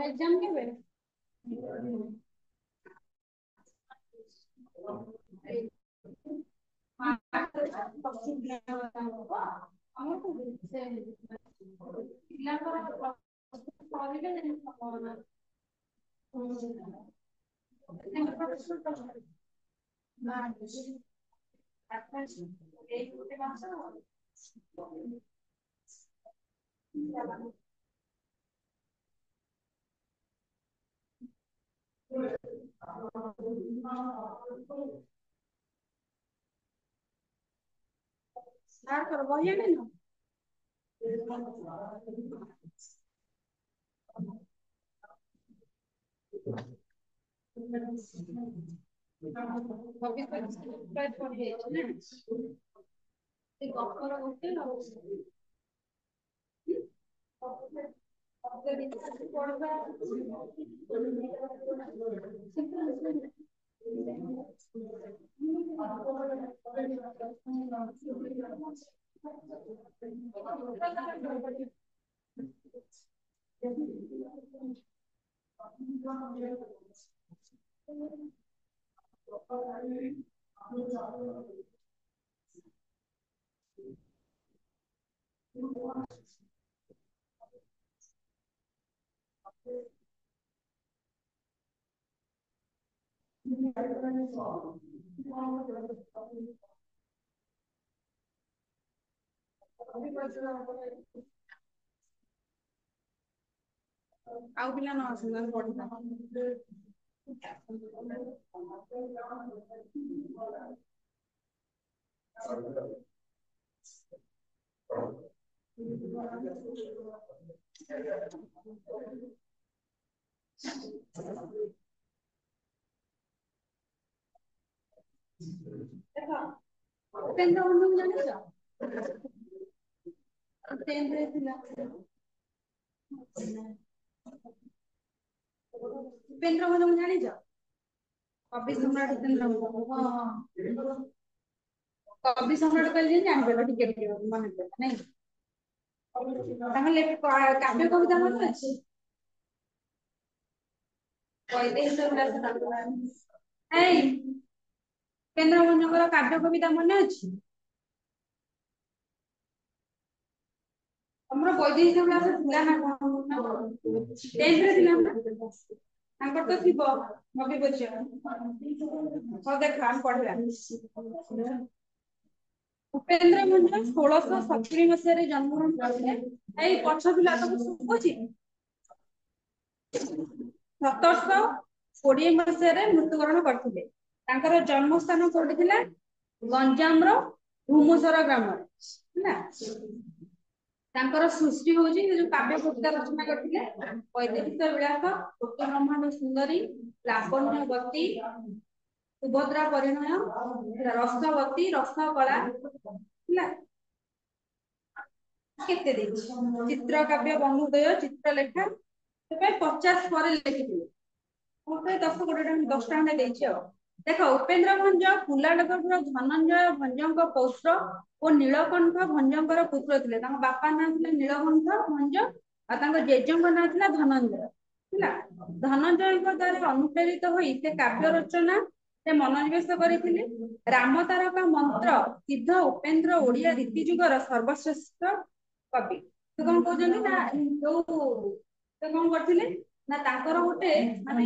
Exam केबे start कर बहिया नहीं ना भविष्य सब्सक्राइब कर दिए ना ते गपर होते ना आउ पिला न आसुना पढ़ता देखो उपेंद्र बंधु जाने छ 10 रे थिला उपेंद्र बंधु जाने छ कवि सम्राट उपेंद्र बंधु हां कवि सम्राट कहले जानि बेलो टिके मन नहीं ताहले काव्य कविता मन अछि कहते सब ए उपेंद्र बंधुଙ୍କର काव्य कविता मन अछि हमरो वैदेही क्लास थिला ना कोन 10 रे थिला ना तांकर तो थिबो मबी बच्चे हो देखा हम पढ़ला उपेंद्र बंधु 1670 मसीहारे जन्मग्रहण करथिले एई पछ पिला तो सुबुची 1720 मसीहारे मृत्युवरण करथिले तांकर जन्म स्थान कोठी थिला गंजाम रो भूमुसर ग्राम ना तांकर सृष्टि होची जो काव्य कविता रचना करथिले वैदेही विलास उत्तर ब्रह्मांड सुंदरी लावण्यवती सुभद्रा परिणय रसवती रसकला ना केते देछि चित्र काव्य बंधुदय चित्रलेखा से 50 पर लिखिथिले ओते 10 कोटी 10 टाइम देछि देखो उपेंद्र भंज कुलाडगढ़ धनंजय भंजଙ୍କ पौत्र ଓ ନୀଳକଣ୍ଠ ଭଞ୍ଜଙ୍କର ପୁତ୍ର ଥିଲେ ତାଙ୍କ ବାପା ନାଁ ଥିଲେ ନୀଳକଣ୍ଠ ଭଞ୍ଜ ଆଉ ତାଙ୍କ ଜେଜେଙ୍କ ନାଁ ଥିଲା ଧନଞ୍ଜୟ ହେଲା ଧନଞ୍ଜୟଙ୍କ ଦ୍ୱାରା ଅନୁପ୍ରେରିତ ହୋଇ ସେ କାବ୍ୟ ରଚନା ସେ ମନୋନିବେଶ କରିଥିଲେ ରାମ ତାରକା ମନ୍ତ୍ର ସିଦ୍ଧ ଉପେନ୍ଦ୍ର ଓଡ଼ିଆ ରୀତି ଯୁଗର ସର୍ବଶ୍ରେଷ୍ଠ କବି ତ କଣ କହୁଛନ୍ତି ନା ଯୋଉ ସେ କଣ କରିଥିଲେ ନା ତାଙ୍କର ଗୋଟେ ମାନେ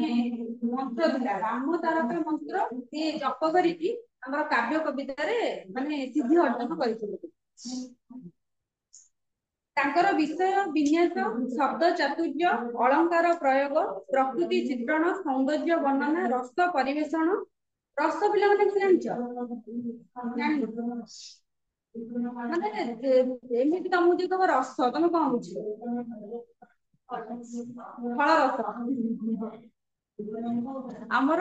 ମନ୍ତ୍ର ଥିଲା ରାମ ତାରକା ମନ୍ତ୍ର ସେ ଜପ କରିକି ଆମର କାବ୍ୟ କବିତାରେ ମାନେ ସିଦ୍ଧି ଅର୍ଜନ କରିଥିଲେ ତାଙ୍କର ବିଷୟ ବିନ୍ୟାସ ଶବ୍ଦ ଚାତୁର୍ଯ୍ୟ ଅଳଙ୍କାର ପ୍ରୟୋଗ ପ୍ରକୃତି ଚିତ୍ରଣ ସୌନ୍ଦର୍ଯ୍ୟ ବର୍ଣ୍ଣନା ରସ ପରିବେଷଣ ରସ ପିଲାମାନେ କି ଜାଣିଛ ମାନେ ଏମିତି ତମକୁ ଯଦି ତମ ରସ ତମେ କଣ ବୁଝିବ ଫଳ ରସ ଆମର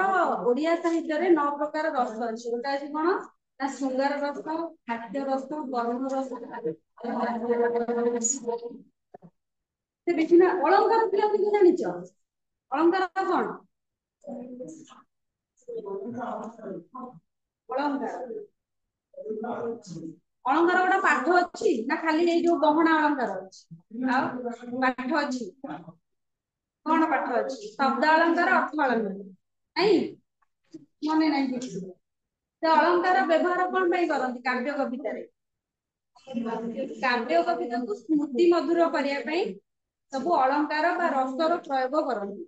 ଓଡିଆ ସାହିତ୍ୟରେ 9 ପ୍ରକାର ରସ ଅଛି ଗୋଟେ ଅଛି କଣ ନା ଶୃଙ୍ଗାର ରସ ଖାଦ୍ୟ ରସ ବର୍ଣ୍ଣ ରସ ସେ ବିଭିନ୍ନ ଅଳଙ୍କାର ପିଲା କିନ୍ତୁ ଜାଣିଛ अलंकार कौन अलंकार अलंकार गोटा पाठ अच्छी ना खाली ये जो गहना अलंकार अच्छी पाठ अच्छी कौन पाठ अच्छी शब्द अलंकार अर्थ अलंकार नहीं मन नहीं से अलंकार व्यवहार कौन करती काव्य कविता काव्य कविता को स्मृति मधुर करने सब अलंकार बा रसर प्रयोग करती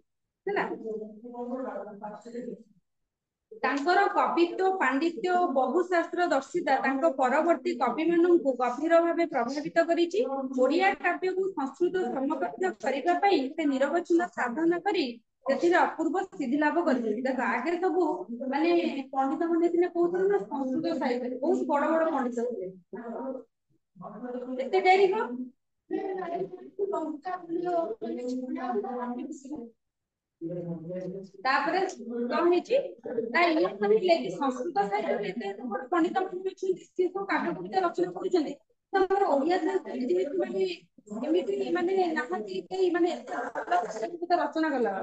कवित्व पांडित्य बहुशास्त्र दर्शिता परवर्ती कवि मान गभीर भाव प्रभावित करिया काव्य को संस्कृत समकक्ष करने निरवच्छिन्न साधना करी अपूर्व सिद्धि लाभ कर देख आगे सब माने पंडित मैंने कहते संस्कृत साहित्य बहुत बड़ बड़ पंडित एते डेरी को तापर कौन है ना ये कहले कि संस्कृत साहित्य एते पंडित मान अच्छे सब काव्य कविता रचना करछन्ती हमर ओडिया साहित्य जे माने एमिति माने नाहंती के माने कविता रचना कला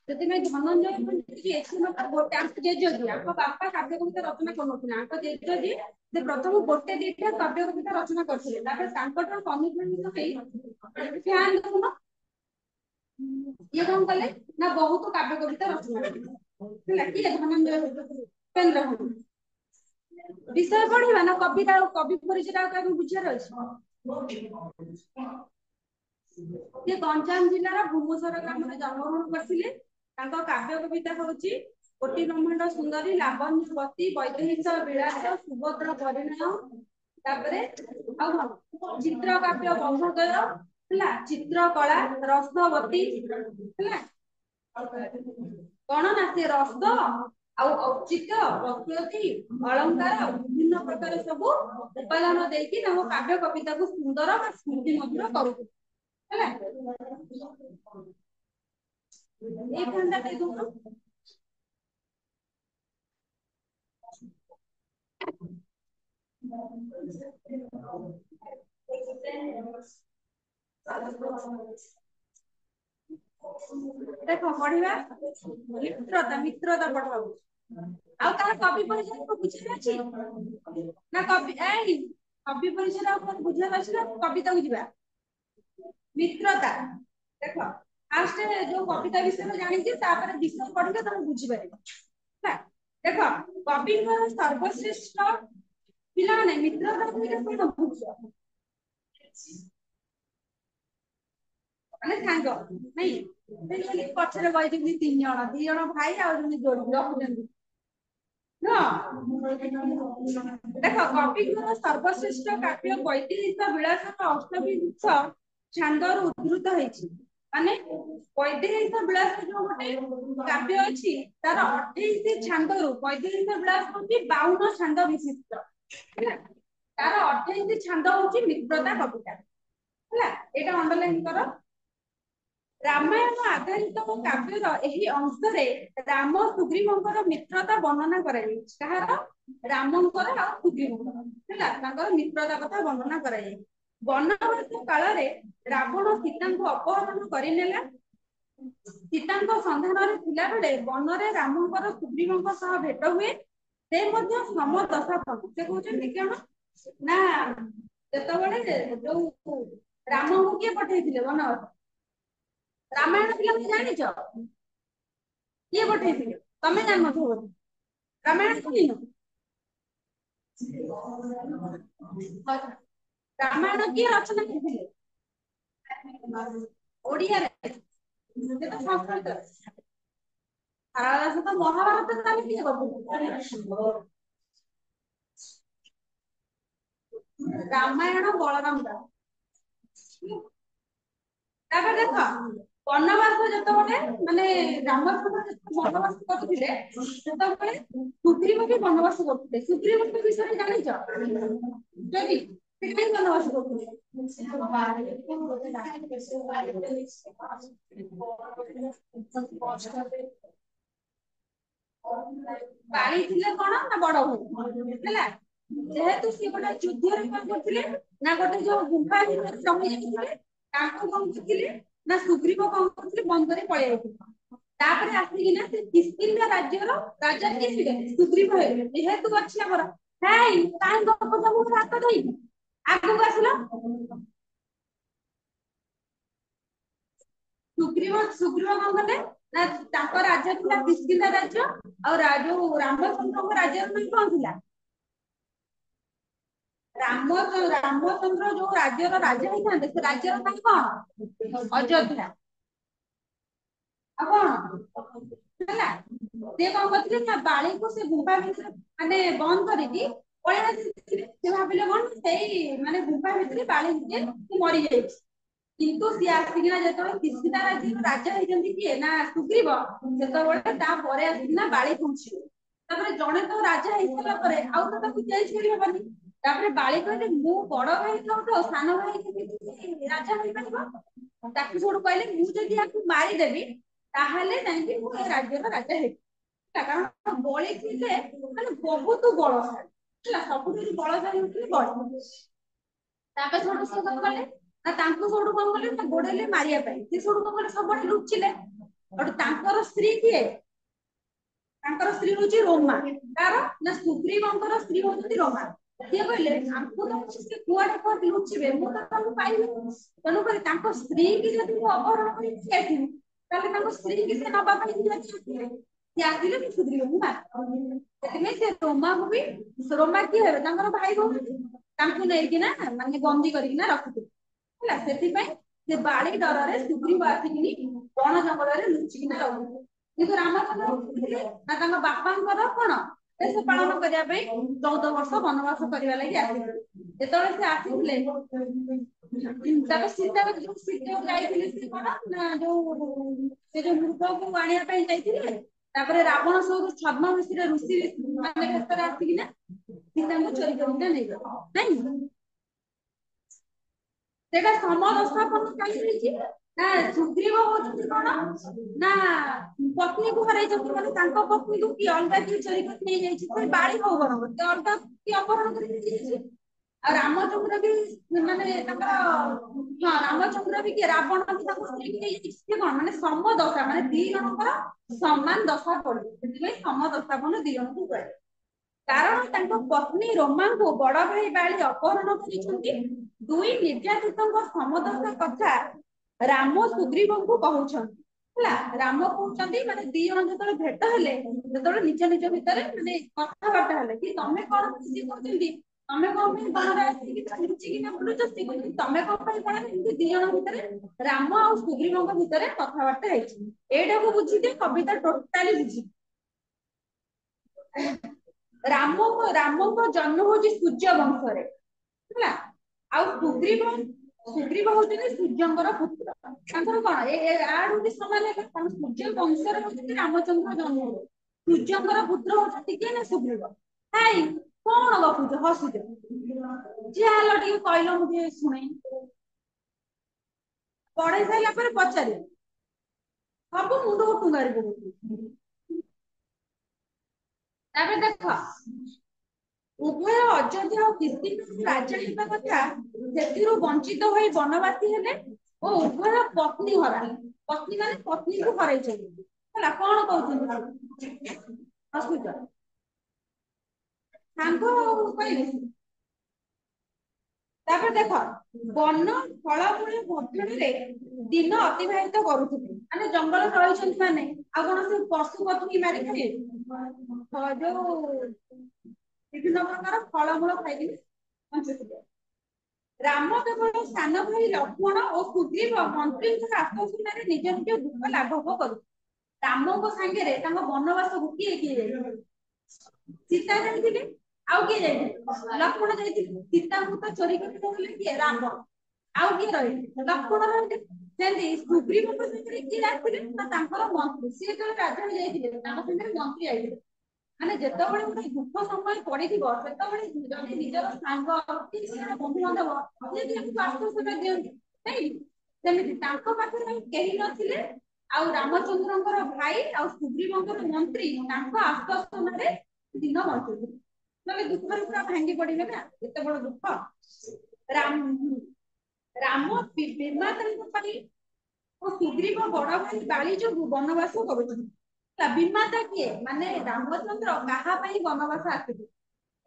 जति में धनंजय पंडित जी एसे मत गोटे आंक जे जदि आपको बापा काव्य कविता रचना करनथिना आंक जे जदि से प्रथम गोटे दिटा काव्य कविता रचना करथिले तापर तांकर कमिटमेंट पे ध्यान देउनो ये कौन कले ना बहुत काव्य कविता रचना है कि धनंजय उपेंद्र विषय पढ़िबा ना कविता कवि परिचय का बुझार अछि ये गंजाम जिल्लार भुवनेश्वर ग्राम में जन्मग्रहण करथिले तांको काव्य कविता होची कोटि ब्रह्मांड सुंदरी लावण्यवती वैदेहिक विलास सुभद्र परिणय तापरे चित्र काव्य बहुदय हला चित्रकला रसवती हला कौन ना से रस औचित्य प्रकृति अलंकार विभिन्न प्रकार सब उपादान देकी काव्य कविता को सुंदर स्मृति मधुर करू एक घंटा दे दूँ देखो पढ़िबा मित्रता मित्रता पढ़ाऊ आ तार कवि परिचय को बुझे अछि ना कवि परिचय को बुझे अछि ना कविता को जिबा मित्रता देखो फास्ट जो कविता विषय जानि छी तापर विषय पढ़िले तम बुझी पारे देखो कवि सर्वश्रेष्ठ पिला ने मित्रता को कोन बुझ माने सांग नहीं पछरे बइते तीन जण दी जण भाई आ जोड़ी रखुचंदी देख कवि सर्वश्रेष्ठ काव्य वैदेहिक विलास अष्टमी छांदर उद्धृत होती माने वैदेहिक विलास जो गोटे काव्य अच्छी तार 28 छांदर वैदेहिक विलास होती 52 छांद विशिष्ट तार 28 छांद होची मित्रता कविता है एटा अंडरलाइन करो रामायण आधारित काव्यर एही अंशरे राम सुग्रीवंकर मित्रता वर्णना कराई कहार रामंकर आ सुग्रीवंकर हैला तांकर मित्रता कथा वर्णना कराई वनवास काल रे रावण सीता को अपहरण करिनेला सीता संधान थिला बेले वन रे रामंकर सुग्रीवंकर सह भेट हुए से मध्य सम दशा पन से कहउछन केन ना जतबेले जो राम को के पठैथिले वनवास रामायण फिल्म जानी किए पठे तमें जान रामायण सुन रामायण किए रचना करथिले ओडिया रे तो संस्कृत तो महाभारत ताले किए करथिले रामायण बलराम दास तापर देखो वनवास जतबेले माने रामचंद्र वनवास करथिले ततबेले सुग्रीव भी वनवास करथिले सुग्रीव के विषय जानि छ जदि कितने वनवास करथिले पाली थिले कोन ना बड़ भाई हैला जेहेतु सी गोटे युद्ध रे कोन करथिले ना गोटे जो गुफा भीतर रहि जाथिले ताको कोन करथिले ना सुग्रीव कोन करथिले बंद करे पळे आइथिले तापर आसिकिना से किस्किंदा राज्यर राजा किए थे सुग्रीव हेले जेहेतु अछि हमर हेई काहे गप सब हाथ धई आगु आसिला सुग्रीव सुग्रीव कौन कले ना ताको राज्य थिला किस्किंदा राज्य और राजो रामचंद्र को राज्य नाम कौन थिला रामचंद्र जो राज्यर राजा होता से राज्यर नाम कौन अयोध्या अब ହେଲା ସେ କଣ କରିଥିଲେ ନା ବାଳିକୁ ସେ ଗୁମ୍ଫା ଭିତରେ ମାନେ ବନ୍ଦ କରିକି ପଳେଇ ଆସିଥିଲେ ସେ ଭାବିଲେ କଣ ସେଇ ମାନେ ଗୁମ୍ଫା ଭିତରେ ବାଳି ନିଜେ ମରି ଯାଇଛି କିନ୍ତୁ ସିଏ ଆସିକିନା ଯେତେବେଳେ କିସ୍କିତା ରାଜ୍ୟର ରାଜା ହେଇଛନ୍ତି କିଏ ନା ସୁଗ୍ରୀବ ସେତେବେଳେ ତାପରେ ଆସିକିନା ବାଳି ପହଞ୍ଚିବ ତାପରେ ଜଣେ ତ ରାଜା ହେଇସାରିଲା ପରେ ଆଉ ତ ତାକୁ ଚେଞ୍ଜ କରିହବନି ତାପରେ ବାଳି କହିଲେ ମୁଁ ବଡ ଭାଇ ଥାଉ ସାନ ଭାଇ କେମିତି ରାଜା ହେଇପାରିବ ତାକୁ ସବୁଠୁ କହିଲେ ମୁଁ ଯଦି ୟାକୁ ମାରିଦେବି ତାହେଲେ ଯାଇକି ମୁଁ ଏ ରାଜ୍ୟର ରାଜା ହେବି କାରଣ ବଳି ଥିଲେ ମାନେ ବହୁତ ବଳଶାଳୀ ହେଲା ସବୁଠୁ ବଳଶାଳୀ ହଉଥିଲେ ବଳି ତାପରେ ସବୁଠୁ ସେ କଣ କଲେ ନା ତାଙ୍କୁ ସବୁଠୁ କଣ କଲେ ନା ଗୋଡେଇଲେ ମାରିବା ପାଇଁ ସେ ସବୁଠୁ କଣ କଲେ ସବୁଆଡେ ଲୁଚିଲେ ତାଙ୍କର ସ୍ତ୍ରୀ କିଏ ତାଙ୍କର ସ୍ତ୍ରୀ ହଉଛି ରୋମା କାର ନା ସୁଗ୍ରୀବଙ୍କର ସ୍ତ୍ରୀ ହଉଛନ୍ତି ରୋମା ସିଏ କହିଲେ ଆମକୁ ତ ସେ କୁଆଡେ କୁଆଡେ ଲୁଚିବେ ମୁଁ ତ ତାଙ୍କୁ ପାଇବି ତେଣୁକରି ତାଙ୍କ ସ୍ତ୍ରୀ କି ଯଦି ମୁଁ ଅପହରଣ କରିକି ଯାଇଥିବି ତାହେଲେ ତାଙ୍କ ସ୍ତ୍ରୀ କି ସେ ନବା ପାଇଁ ଆସିଥିଲେ ସିଏ ଆସିଲେ ମୁଁ ସୁଗ୍ରୀବଙ୍କୁ ମାରିବି ସେଥିପାଇଁ ସେ ରୋମାକୁ ବି ରୋମା କିଏ ହେବେ ତାଙ୍କର ଭାଇ ଭଉଣୀ ତାଙ୍କୁ ନେଇକିନା ମାନେ ବନ୍ଦୀ କରିକିନା ରଖିଥିଲେ ହେଲା ସେଥିପାଇଁ ସେ ବାଳି ଡରରେ ସୁଗ୍ରୀବ ଆସିକିନି ବଣ ଜଙ୍ଗଲରେ ଲୁଚିକିନା ରହୁଥିଲେ କିନ୍ତୁ ରାମଚନ୍ଦ୍ର ଥିଲେ ନା ତାଙ୍କ ବାପାଙ୍କର କଣ ଦେଶ ପାଳନ କରିବା ପାଇଁ 14 ବର୍ଷ ବନବାସ କରିବା ଲାଗି ଆସିଥିଲେ ଯେତେବେଳେ ସେ ଆସିଥିଲେ ତାପରେ ସୀତା ସୀତା ଯାଇଥିଲେ ସେ କଣ ନା ଯୋଉ ସେ ଯୋଉ ମୃଗକୁ ଆଣିବା ପାଇଁ ଯାଇଥିଲେ ତାପରେ ରାବଣ ସବୁ ଛଦ୍ମବେଶୀରେ ଋଷି ମାନେ ଭେଷରେ ଆସିକିନା ସୀତାଙ୍କୁ ଚୋରି କରିକିନା ନେଇଗଲେ ନାଇଁ ସେଟା ସମଦସ୍ତାପନ କାହିଁ ହେଇଛି ନା ସୁଗ୍ରୀବ ହଉଛନ୍ତି କଣ ନା ପତ୍ନୀକୁ ହରାଇଛନ୍ତି ମାନେ ତାଙ୍କ ପତ୍ନୀକୁ କି ଅଲଗା କିଏ ଚୋରି କରି ନେଇଯାଇଛି ସେ ବାଳି ହଉ ବରଂ ସେ ଅଲଗା କିଏ ଅପହରଣ କରି ନେଇଯାଇଛି ଆଉ ରାମଚନ୍ଦ୍ର ବି ମାନେ ତାଙ୍କର ହଁ ରାମଚନ୍ଦ୍ର ବି କିଏ ରାବଣ ବି ତାଙ୍କ ସ୍ତ୍ରୀକି ନେଇଯାଇଛି ସେ କଣ ମାନେ ସମଦଶା ମାନେ ଦି ଜଣଙ୍କର ସମାନ ଦଶା ପଡିବ ସେଥିପାଇଁ ସମଦସ୍ତାପନ ଦି ଜଣଙ୍କୁ କୁହାଯାଏ କାରଣ ତାଙ୍କ ପତ୍ନୀ ରୋମାଙ୍କୁ ବଡ ଭାଇ ବାଳି ଅପହରଣ କରିଛନ୍ତି ଦୁଇ ନିର୍ଯାତିତଙ୍କ ସମଦଶା କଥା ରାମ ସୁଗ୍ରୀବଙ୍କୁ କହୁଛନ୍ତି ହେଲା ରାମ କହୁଛନ୍ତି ମାନେ ଦି ଜଣ ଯେତେବେଳେ ଭେଟ ହେଲେ ସେତେବେଳେ ନିଜ ନିଜ ଭିତରେ ମାନେ କଥାବାର୍ତ୍ତା ହେଲେ କି ତମେ କଣ ଖୁସି କରୁଛନ୍ତି ତମେ କଣ ପାଇଁ ବାହାରେ ଆସିକି ଲୁଚିକିନା ବୁଲୁଛ ସେ କହୁଛନ୍ତି ତମେ କଣ ପାଇଁ କଣ ଏମିତି ଦି ଜଣ ଭିତରେ ରାମ ଆଉ ସୁଗ୍ରୀବଙ୍କ ଭିତରେ କଥାବାର୍ତ୍ତା ହେଇଛି ଏଇଟାକୁ ବୁଝିଦିଏ କବିତା ଟୋଟାଲି ବୁଝି ରାମଙ୍କ ଜନ୍ମ ହଉଛି ସୂର୍ଯ୍ୟ ବଂଶରେ ହେଲା ଆଉ ସୁଗ୍ରୀବ ହଉଛନ୍ତି ସୂର୍ଯ୍ୟଙ୍କର ପୁତ୍ର ତାଙ୍କର କଣ ଆଡୁ ବି ସମାନ ହେଲେ ତାଙ୍କ ସୂର୍ଯ୍ୟ ବଂଶରେ ହଉଛନ୍ତି ରାମଚନ୍ଦ୍ର ଜନ୍ମ ସୂର୍ଯ୍ୟଙ୍କର ପୁତ୍ର ହଉଛନ୍ତି କିଏ ନା ସୁଗ୍ରୀବ କାଇଁ କଣ ଗପୁଛ ହସୁଛ ଯା ହେଲ ଟିକେ କହିଲ ମୁଁ ଟିକେ ଶୁଣେ ପଢେଇ ସାରିଲା ପରେ ପଚାରିବ ସବୁ ମୁଣ୍ଡକୁ ଟୁଙ୍ଗାରି ପକଉଛୁ ତାପରେ ଦେଖ ଉଭୟ ଅଯୋଧ୍ୟା ଓ କିସ୍କିନ୍ଧା ରାଜା ହେବା କଥା ସେଥିରୁ ବଞ୍ଚିତ ହୋଇ ବନବାସୀ ହେଲେ ଓ ଉଭୟ ପତ୍ନୀ ହରା ପତ୍ନୀ ମାନେ ପତ୍ନୀକୁ ହରାଇଛନ୍ତି ହେଲା କଣ କହୁଛନ୍ତି ହସୁଛ ସାଙ୍ଗ କହିଲେ ତାପରେ ଦେଖ ବନ ଫଳମୂଳ ଭକ୍ଷଣରେ ଦିନ ଅତିବାହିତ କରୁଥିଲେ ମାନେ ଜଙ୍ଗଲରେ ରହିଛନ୍ତି ମାନେ ଆଉ କଣ ସେ ପଶୁ ପକ୍ଷୀ ମାରି ଖାଇବେ ଯୋଉ ବିଭିନ୍ନ ପ୍ରକାର ଫଳମୂଳ ଖାଇକିରି ବଞ୍ଚୁଥିଲେ ରାମ କେବଳ ସାନ ଭାଇ ଲକ୍ଷ୍ମଣ ଓ ସୁଗ୍ରୀବ ମନ୍ତ୍ରୀଙ୍କର ଆତ୍ମସୀମାରେ ନିଜ ନିଜ ଦୁଃଖ ଲାଘବ କରୁ ରାମଙ୍କ ସାଙ୍ଗରେ ତାଙ୍କ ବନବାସକୁ କିଏ କିଏ ଯାଇଥିଲେ ସୀତା ଯାଇଥିଲେ ଆଉ କିଏ ଯାଇଥିଲେ ଲକ୍ଷ୍ମଣ ଯାଇଥିଲେ ସୀତାଙ୍କୁ ତ ଚୋରି କରି ନେଇଥିଲେ କିଏ ରାମ ଆଉ କିଏ ରହିଲେ ଲକ୍ଷ୍ମଣ ରହିଲେ ସେମିତି ସୁଗ୍ରୀବଙ୍କ ସାଙ୍ଗରେ କିଏ ଆସିଥିଲେ ନା ତାଙ୍କର ମନ୍ତ୍ରୀ ସିଏ ଯେତେବେଳେ ରାଜା ଯାଇଥିଲେ ତାଙ୍କ ସାଙ୍ଗରେ ମନ୍ତ୍ରୀ ଯାଇଥିଲେ ମାନେ ଯେତେବେଳେ ଗୋଟେ ଦୁଃଖ ସମୟ ପଡିଥିବ ସେତେବେଳେ ଯଦି ନିଜର ସାଙ୍ଗ କି ବନ୍ଧୁବାନ୍ଧବ ଯଦି ଆମକୁ ଆଶ୍ୱାସନା ଦିଅନ୍ତି ନାଇଁ ସେମିତି ତାଙ୍କ ପାଖରେ କେହି ନଥିଲେ ଆଉ ରାମଚନ୍ଦ୍ରଙ୍କର ଭାଇ ଆଉ ସୁଗ୍ରୀବଙ୍କର ମନ୍ତ୍ରୀ ତାଙ୍କ ଆଶ୍ୱାସନାରେ ଦିନ ବଞ୍ଚୁଥିଲେ ନହେଲେ ଦୁଃଖରେ ପୁରା ଭାଙ୍ଗି ପଡିବେ ନା ଏତେ ବଡ ଦୁଃଖ ରାମ ବିମାତାଙ୍କ ପାଇଁ ସୁଗ୍ରୀବ ବଡ ଭାଇ ବାଳି ଯୋଗୁ ବନବାସ କରୁଛନ୍ତି। ବିମାତା କିଏ ମାନେ ରାମଚନ୍ଦ୍ର କାହା ପାଇଁ ବନବାସ ଆସିଥିଲେ?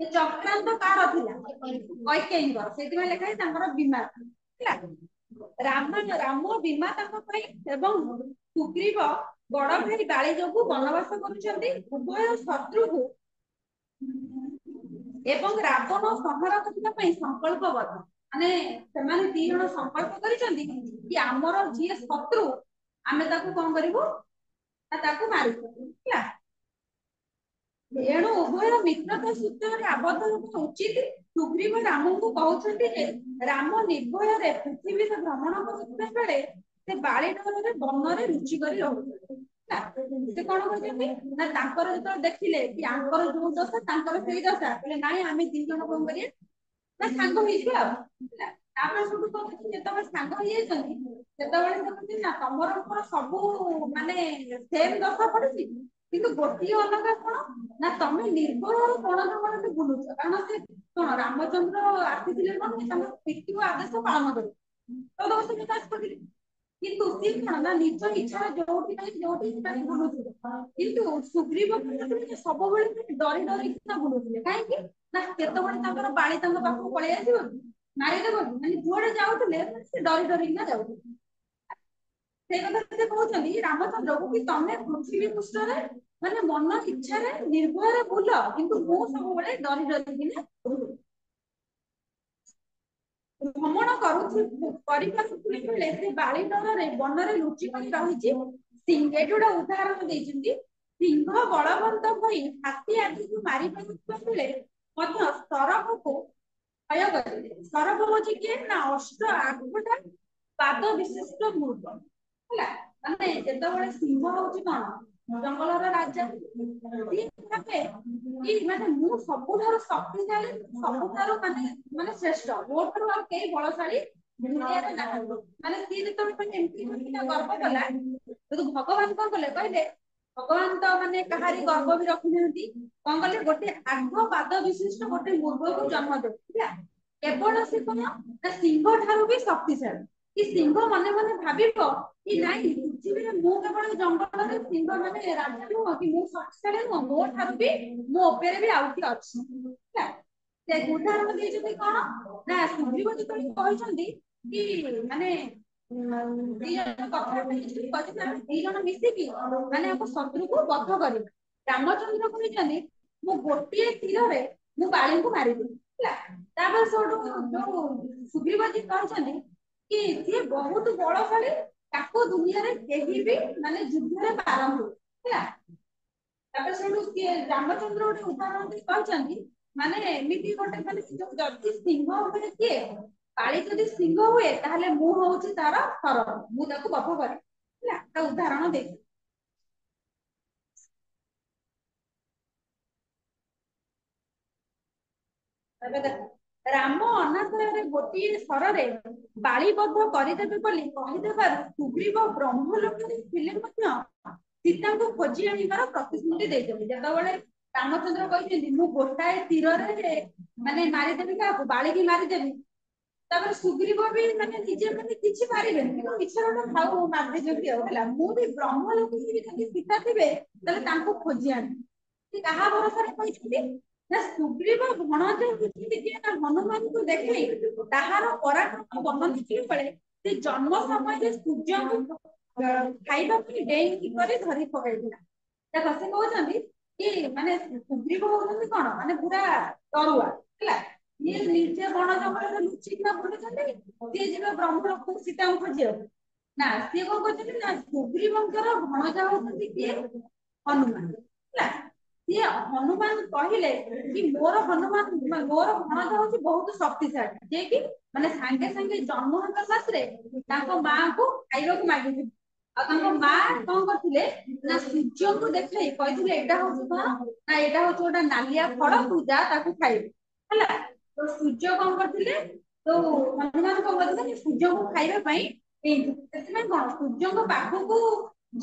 ଏ ଚକ୍ରାନ୍ତ କାହାର ଥିଲା? କୈକେୟୀଙ୍କର। ସେଇଥିପାଇଁ ଲେଖା ହେଇଛି ତାଙ୍କର ବିମାତା ହେଲା। ରାମ ବିମାତାଙ୍କ ପାଇଁ ଏବଂ ସୁଗ୍ରୀବ ବଡ ଭାଇ ବାଳି ଯୋଗୁ ବନବାସ କରୁଛନ୍ତି। ଉଭୟ ଶତ୍ରୁକୁ ଏବଂ ରାବଣ ସଂହାର କରିବା ପାଇଁ ସଂକଳ୍ପବଦ୍ଧ। ମାନେ ସେମାନେ ଦି ଜଣ ସଂକଳ୍ପ କରିଛନ୍ତି କି ଆମର ଯିଏ ଶତ୍ରୁ ଆମେ ତାକୁ କଣ କରିବୁ ନା ତାକୁ ମାରିବୁ ହେଲା। ଏଣୁ ଉଭୟ ମିତ୍ରତା ସୂତ୍ରରେ ଆବଦ୍ଧ ହେବା ଉଚିତ। ସୁଗ୍ରୀବ ରାମଙ୍କୁ କହୁଛନ୍ତି ଯେ ରାମ ନିର୍ଭୟରେ ପୃଥିବୀରେ ଭ୍ରମଣ କରୁଥିବା ବେଳେ ସେ ବାଳି ଡରରେ ବନରେ ଲୁଚି କରି ରହୁଛନ୍ତି। ସେ କଣ କରିଛନ୍ତି ନା ତାଙ୍କର ଯେତେବେଳେ ଦେଖିଲେ କି ଆଙ୍କର ଯୋଉ ଦଶା ତାଙ୍କର ସେଇ ଦଶା, କହିଲେ ନାଇଁ ଆମେ ଦି ଜଣ କଣ କରିବା ନା ସାଙ୍ଗ ହେଇଯିବା ଆଉ ହେଲା। ତାପରେ ସେଠୁ କଣ ହେଇଛି, ଯେତେବେଳେ ସାଙ୍ଗ ହେଇଯାଇଛନ୍ତି ସେତେବେଳେ କହୁଛନ୍ତି ନା ତମର ମୋର ସବୁ ମାନେ ସେମ ଦଶା ପଡିଛି, କିନ୍ତୁ ଗୋଟିଏ ଅଲଗା କଣ ନା ତମେ ନିର୍ଭୟ କୋଣ ଜଙ୍ଗଲରେ ବୁଲୁଛ। କାରଣ ସେ କଣ ରାମଚନ୍ଦ୍ର ଆସିଥିଲେ କଣ ତାଙ୍କ ପିତୃ ଆଦେଶ ପାଳନ କରିବେ, ତ ଦଶ ବିକାଶ କରିବେ। କିନ୍ତୁ ସିଏ କଣ ନା ନିଜ ଇଚ୍ଛାରେ ଯୋଉଠି ନାହିଁ ଯୋଉଠି ମାନେ ବୁଲୁଥିଲେ। କିନ୍ତୁ ସୁଗ୍ରୀବ ସବୁବେଳେ ଡରି ଡରିକିନା ବୁଲୁଥିଲେ। କାହିଁକି ନା କେତେବେଳେ ତାଙ୍କର ବାଳି ତାଙ୍କ ପାଖକୁ ପଳେଇ ଆସିବ କି ମାରିଦେବ କି, ମାନେ ଯୁଆଡେ ଯାଉଥିଲେ ସେ ଡରି ଡରିକିନା ଯାଉଥିଲେ। ସେଇ କଥା ସେ କହୁଛନ୍ତି ରାମଚନ୍ଦ୍ରକୁ କି ତମେ ପୃଥିବୀ ପୃଷ୍ଠରେ ମାନେ ମନ ଇଚ୍ଛାରେ ନିର୍ଭୟରେ ବୁଲ, କିନ୍ତୁ ମୁଁ ସବୁବେଳେ ଡରି ଡରିକିନା ବୁଲୁଛି। ଭ୍ରମଣ କରିପାରୁଥିଲେ ବେଳେ ସେ ବାଳି ଡରରେ ବନରେ ଲୁଚି ପଡି ରହିଛି। ଏଠି ଗୋଟେ ଉଦାହରଣ ଦେଇଛନ୍ତି, ସିଂହ ବଳବନ୍ତ ହୋଇ ହାତୀ ଆଦିକୁ ମାରି ପାରୁଥିବା ବେଳେ ମଧ୍ୟ ସରପକୁ ଭୟ କରିଥିଲେ। ସରପ ହଉଛି କିଏ ନା ଆଠଟା ପାଦ ବିଶିଷ୍ଟ ମୃଗ ହେଲା। ମାନେ ଯେତେବେଳେ ସିଂହ ହଉଛି କଣ ଜଙ୍ଗଲର ରାଜା, ସିଏ ଭାବେ କି ମାନେ ମୁଁ ସବୁଠାରୁ ଶକ୍ତିଶାଳୀ, ସବୁଠାରୁ ମାନେ ମାନେ ଶ୍ରେଷ୍ଠ, ମୋ ଠାରୁ ଆଉ କେହି ବଳଶାଳୀ ଦୁନିଆରେ ନାହାନ୍ତି। ମାନେ ସିଏ ଯେତେବେଳେ ଏମିତି ଗର୍ବ କଲା, କିନ୍ତୁ ଭଗବାନ କଣ କଲେ କହିଲେ ଭଗବାନ ତ ମାନେ କାହାରି ଗର୍ବ ବି ରଖୁନାହାନ୍ତି। କଣ କଲେ ଗୋଟେ ଆଠ ପାଦ ବିଶିଷ୍ଟ ଗୋଟେ ମୃଗକୁ ଜନ୍ମ ଦେଲେ ହେଲା। କେବଳ ସେ କଣ ନା ସିଂହ ଠାରୁ ବି ଶକ୍ତିଶାଳୀ। କି ସିଂହ ମନେ ମନେ ଭାବିବ କି ନାଇଁ ପୃଥିବୀରେ ମୁଁ କେବଳ ଜଙ୍ଗଲରେ ସିଂହ ମାନେ ରାଜା ନୁହଁ କି ମୁଁ ଶକ୍ତିଶାଳୀ ନୁହଁ, ମୋ ଠାରୁ ବି ମୋ ଉପରେ ବି ଆଉ କିଏ ଅଛି ହେଲା। ସେ ଉଦାହରଣ ଦେଇଛନ୍ତି କଣ ନା ସୁଗ୍ରୀବ ଯେତେବେଳେ କହିଛନ୍ତି କି ମାନେ ଦି ଜଣ କଥା କହିଛନ୍ତି ଆମେ ଦି ଜଣ ମିଶିକି ମାନେ ଆମ ଶତ୍ରୁକୁ ବଧ କରିବୁ। ରାମଚନ୍ଦ୍ର କହିଛନ୍ତି ମୁଁ ଗୋଟିଏ ତୀରରେ ମୁଁ ବାଳିଙ୍କୁ ମାରିଦେବି ହେଲା। ତାପରେ ସେଠୁ ଯୋଉ ସୁଗ୍ରୀବ जी କହିଛନ୍ତି କି ସିଏ ବହୁତ ବଳଶାଳୀ, ତାକୁ ଦୁନିଆରେ କେହି ବି ମାନେ ଯୁଦ୍ଧରେ ପାରନ୍ତି ହେଲା। ତାପରେ ସେଠୁ କିଏ ରାମଚନ୍ଦ୍ର ଗୋଟେ ଉଦାହରଣ ଦେଇ କହିଛନ୍ତି ମାନେ ଏମିତି ଗୋଟେ ମାନେ ଯଦି ସିଂହ ଉପରେ କିଏ ବାଳି ଯଦି ସିଂହ ହୁଏ ତାହେଲେ ମୁଁ ହଉଛି ତାର ହର, ମୁଁ ତାକୁ ବଧ କରେ ହେଲା। ତା ଉଦାହରଣ ଦେଇଛି। ଏବେ ଦେଖ ରାମ ଅନାଥରେ ଗୋଟିଏ ସ୍ୱରରେ ବାଳିବଦ୍ଧ କରିଦେବେ ବୋଲି କହିଦେବାରୁ ସୁଗ୍ରୀବ ବ୍ରହ୍ମଲୋକରେ ଥିଲେ ମଧ୍ୟ ସୀତାଙ୍କୁ ଖୋଜି ଆଣିବାର ପ୍ରତିଶ୍ରୁତି ଦେଇଛନ୍ତି। ଯେତେବେଳେ ରାମଚନ୍ଦ୍ର କହିଛନ୍ତି ମୁଁ ଗୋଟାଏ ତୀରରେ ମାନେ ମାରିଦେବି କାହାକୁ ବାଳିକି ମାରିଦେବି, ତାପରେ ସୁଗ୍ରୀବ ବି ମାନେ ନିଜେ ମାନେ କିଛି ପାରିବେନି କିନ୍ତୁ ମିଛରେ ଗୋଟେ ଥାଉ ମାରିଦେଇଛନ୍ତି ଆଉ ହେଲା। ମୁଁ ବି ବ୍ରହ୍ମ ଲୋକ ବି ଯଦି ସୀତା ଥିବେ ତାହେଲେ ତାଙ୍କୁ ଖୋଜି ଆଣିବି। କାହା ଭରସାରେ କହିଛନ୍ତି ନା ସୁଗ୍ରୀବ ଭଣଜା ଯିଏ ନା ହନୁମାନଙ୍କୁ ଦେଖେଇ ତାହାର ପରାକ୍ରମ ବର୍ଣ୍ଣନା ବେଳେ ସେ ଜନ୍ମ ସମୟରେ ସୂର୍ଯ୍ୟଙ୍କୁ ଖାଇବା ପାଇଁ ଡେଇଁକି କରି ଧରି ପକେଇଥିଲା। ଦେଖ ସେ କହୁଛନ୍ତି କି ମାନେ ସୁଗ୍ରୀବ ହଉଛନ୍ତି କଣ ମାନେ ପୁରା ତରୁଆ ହେଲା। ଇଏ ନିଜେ ବଣ ଜଙ୍ଗଲରେ ଲୁଚିକିନା ବୁଲୁଛନ୍ତି, ସିଏ ଯିବେ ବ୍ରହ୍ମଲୋକକୁ ସୀତାଙ୍କୁ ଖୋଜିବାକୁ। ନା ସିଏ କଣ କରିଛନ୍ତି ନା ସୁଗ୍ରୀବଙ୍କର ଭଣଜା ହଉଛନ୍ତି କିଏ ହନୁମାନ ହେଲା। ସିଏ ହନୁମାନ କହିଲେ କି ମୋର ହନୁମାନ ମୋର ଭଣଜା ହଉଛି ବହୁତ ଶକ୍ତିଶାଳୀ, ଯିଏ କି ମାନେ ସାଙ୍ଗେ ସାଙ୍ଗେ ଜନ୍ମ ହେବା ମାତ୍ରେ ତାଙ୍କ ମାଆକୁ ଖାଇବାକୁ ମାଗିଥିଲେ। ଆଉ ତାଙ୍କ ମା କଣ କରିଥିଲେ ନା ସୂର୍ଯ୍ୟଙ୍କୁ ଦେଖେଇ କହିଥିଲେ ଏଇଟା ହଉଛି କଣ ନା ଏଇଟା ହଉଛି ଗୋଟେ ନାଲିଆ ଫଳ, ତୁ ଯା ତାକୁ ଖାଇବୁ ହେଲା। ତ ସୂର୍ଯ୍ୟ କଣ କରିଥିଲେ ଯୋଉ ହନୁମାନ କଣ କରିଥିଲେ ସୂର୍ଯ୍ୟଙ୍କୁ ଖାଇବା ପାଇଁ ସେଥିପାଇଁ କଣ ସୂର୍ଯ୍ୟଙ୍କ ପାଖକୁ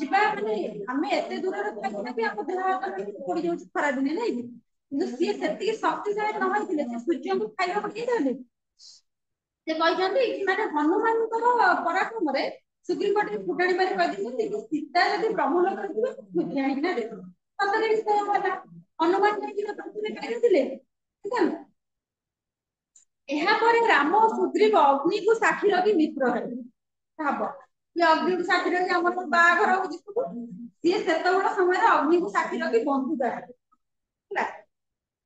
ଯିବା ମାନେ ଆମେ ଏତେ ଦୂରରେ ଥାଇକିନା ବି ଆମ ଦେହ ହାତ ପୋଡି ଯାଉଛି ଖରା ଦିନେ ନାଇଁ କି, କିନ୍ତୁ ସିଏ ସେତିକି ଶକ୍ତିଶାଳୀ ନ ହେଇଥିଲେ ସେ ସୂର୍ଯ୍ୟଙ୍କୁ ଖାଇବାକୁ ଦେଇଥାନ୍ତେ। ସେ କହିଛନ୍ତି ମାନେ ହନୁମାନଙ୍କର ପରାକ୍ରମରେ ସୁଗ୍ରୀବ ଟିକେ ଫୁଟାଣି ମାରି କହିଦେଇଛନ୍ତି କି ସୀତା ଯଦି ବ୍ରହ୍ମଲୋକ ଥିବ ଖୋଜି ଆଣିକିନା ଦେବ। ସତରେ ବି ସେଇଆ ହେଲା। ହନୁମାନ ଯାଇକି ତ ପ୍ରଥମେ ଖାଇନଥିଲେ ଠିକ ନା। ଏହାପରେ ରାମ ଓ ସୁଗ୍ରୀବ ଅଗ୍ନିକୁ ସାକ୍ଷୀ ରଖି ମିତ୍ର ହେଲେ। ଭାବ କି ଅଗ୍ନିକୁ ସାକ୍ଷୀ ରଖି ଆମର ବାହାଘର ହଉଛି ସବୁ, ସିଏ ସେତେବେଳେ ସମୟରେ ଅଗ୍ନିକୁ ସାକ୍ଷୀ ରଖି ବନ୍ଧୁତା ହେଲେ ହେଲା।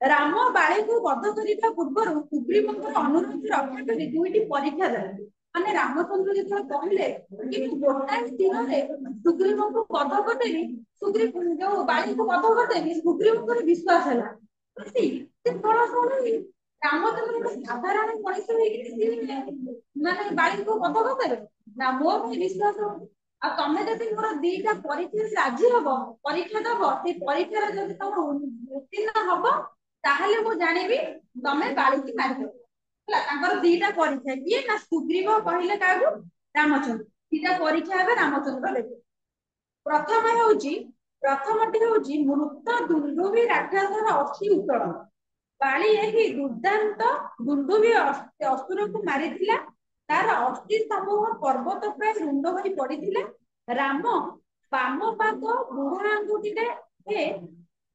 ରାମ ବାଳୀକୁ ବଧ କରିବା ପୂର୍ବରୁ ସୁଗ୍ରୀବଙ୍କର ଅନୁରୋଧ ରକ୍ଷା କରି ଦୁଇଟି ପରୀକ୍ଷା ଦେଲେ। ମାନେ ରାମଚନ୍ଦ୍ର ଯେତେବେଳେ କହିଲେ କି ମୁଁ ଗୋଟାଏ ଦିନରେ ସୁଗ୍ରୀବଙ୍କୁ ବଧ କରିଦେବି, ସୁଗ୍ରୀବ ଯୋଉ ବାଳୀକୁ ବଧ କରିଦେବି, ସୁଗ୍ରୀବଙ୍କର ବିଶ୍ୱାସ ହେଲା। ଏତେ ବଳଶାଳୀ ରାମଚନ୍ଦ୍ର ଗୋଟେ ସାଧାରଣ ମଣିଷ ହେଇକି ମାନେ ବାଳୀକୁ ବଧ କରିଦେବେ ନା, ମୋ ପାଇଁ ବିଶ୍ୱାସ ହଉନି। ଆଉ ତମେ ଯଦି ମୋର ଦିଟା ପରୀକ୍ଷାରେ ରାଜି ହବ, ପରୀକ୍ଷା ଦବ, ସେଇ ପରୀକ୍ଷାରେ ଯଦି ତମ ଉତ୍ତୀର୍ଣ୍ଣ ହବ, ତାହେଲେ ମୁଁ ଜାଣିବି ତମେ ବାଳୀକି ମାରିଦବ ହେଲା। ତାଙ୍କର ଦିଟା ପରୀକ୍ଷା, କିଏ ନା ସୁଗ୍ରୀବ କହିଲେ କାହାକୁ, ରାମଚନ୍ଦ୍ର। ଦିଟା ପରୀକ୍ଷା ଏବେ ରାମଚନ୍ଦ୍ର ଦେବେ। ପ୍ରଥମଟି ହଉଛି ମୃତ ଦୁନ୍ଦୁଭି ରାକ୍ଷସର ଅସ୍ଥି ଉତ୍ତୋଳନ। ବାଳୀ ଏହି ଦୁର୍ଦାନ୍ତ ଦୁନ୍ଦୁଭି ଅସୁରକୁ ମାରିଥିଲା। ତାର ଅସ୍ଥି ସମୂହ ପର୍ବତ ପ୍ରାୟ ରୁଣ୍ଡ ହୋଇ ପଡିଥିଲା। ରାମ ବାମ ପାଦ ବୁଢା ଆଙ୍ଗୁଠିରେ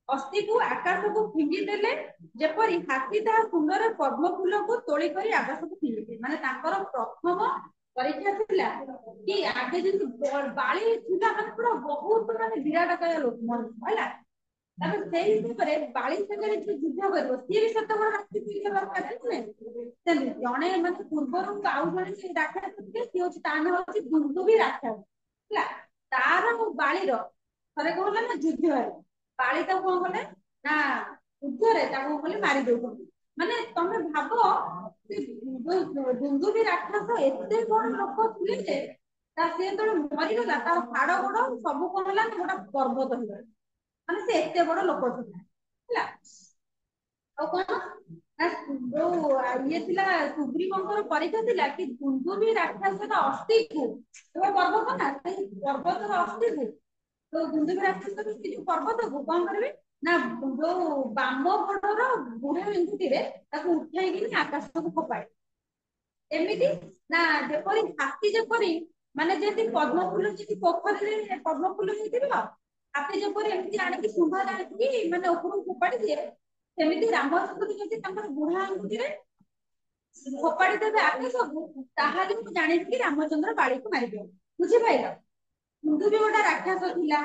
ଅସ୍ଥିକୁ ଆକାଶକୁ ଫିଙ୍ଗି ଦେଲେ, ଯେପରି ହାତୀ ତା ସୁନ୍ଦର ପଦ୍ମ ଫୁଲକୁ ତୋଳି କରି ଆକାଶକୁ ଫିଙ୍ଗିଦିଏ। ମାନେ ତାଙ୍କର ପ୍ରଥମ ପରୀକ୍ଷା ଥିଲା କି ଆଗେ ଯଦି ବାଳୀ ଥିଲା ମାନେ ପୁରା ବହୁତ ମାନେ ବିରାଟ କାୟ ଲୋକ ହେଲା। ତାପରେ ସେଇ ହିସାବରେ ବାଳୀ ସାଙ୍ଗରେ ଯିଏ ଯୁଦ୍ଧ କରିବ ସିଏ ବି ସେତେବେଳେ ରାକ୍ଷୀ ଥିବା ଦରକାର ସେମିତି ଜଣେ ମାନେ ପୂର୍ବରୁ ଆଉ ଜଣେ ସେ ରାକ୍ଷସ ଥିଲେ, ସିଏ ହଉଛି ତା ନାଁ ହଉଛି ଦୁନ୍ଦୁଭି ରାକ୍ଷସ ହେଲା। ତାର ବାଳୀର ଥରେ କଣ ହେଲା ନା ଯୁଦ୍ଧ ହେଲା। ବାଳୀ ତାକୁ କଣ କଲେ ନା ଯୁଦ୍ଧରେ ତାକୁ କଲେ ମାରି ଦଉଛନ୍ତି। ମାନେ ତମେ ଭାବ ଦୁନ୍ଦୁଭି ରାକ୍ଷସ ଏତେ ବଡ ଲୋକ ଥିଲେ ଯେ ତା ସେ ଯେତେବେଳେ ମରିଗଲା ତାର ହାଡ ଗୋଡ ସବୁ କଣ ହେଲା ନା ଗୋଟେ ପର୍ବତ ହେଇଗଲା। ମାନେ ସେ ଏତେ ବଡ ଲୋକ ଥିଲା ହେଲା। ଆଉ କଣ ନା ଯୋଉ ଇଏ ଥିଲା, ସୁଗ୍ରୀବଙ୍କର ପରୀକ୍ଷା ଥିଲା କି ଦୁନ୍ଦୁଭି ରାକ୍ଷସର ଅସ୍ଥିକୁ, ପର୍ବତ ନା ସେଇ ପର୍ବତର ଅସ୍ଥିକୁ, ଯୋଉ ଦୁନ୍ଦୁଭି ରାକ୍ଷସର ସେ ଯୋଉ ପର୍ବତକୁ କଣ କରିବେ ନା ଯୋଉ ବାମ ଗୋଡର ବୁଢା ଆଙ୍ଗୁଠିରେ ତାକୁ ଉଠେଇକିନି ଆକାଶକୁ ଫୋପାଡେ। ଏମିତି ନା ଯେପରି ହାତୀ ଯେପରି ମାନେ ଯେମିତି ପଦ୍ମ ଫୁଲ ଯେମିତି ପୋଖରୀରେ ପଦ୍ମ ଫୁଲ ହେଇଥିବ, ହାତୀ ଯେପରି ଏମିତି ଆଣିକି ଶୁଣ୍ଢ ଆଣିକି ମାନେ ଉପରକୁ ଫୋପାଡି ଦିଏ, ସେମିତି ରାମଚନ୍ଦ୍ର ଯଦି ତାଙ୍କର ବୁଢା ଆଙ୍ଗୁଠିରେ ଫୋପାଡି ଦେବେ ଆକାଶକୁ, ତାହେଲେ ମୁଁ ଜାଣିବି କି ରାମଚନ୍ଦ୍ର ବାଳୀକୁ ମାରିଦେବେ। ବୁଝିପାରିଲ। ଦୁନ୍ଦୁଭି ଗୋଟେ ରାକ୍ଷସ ଥିଲା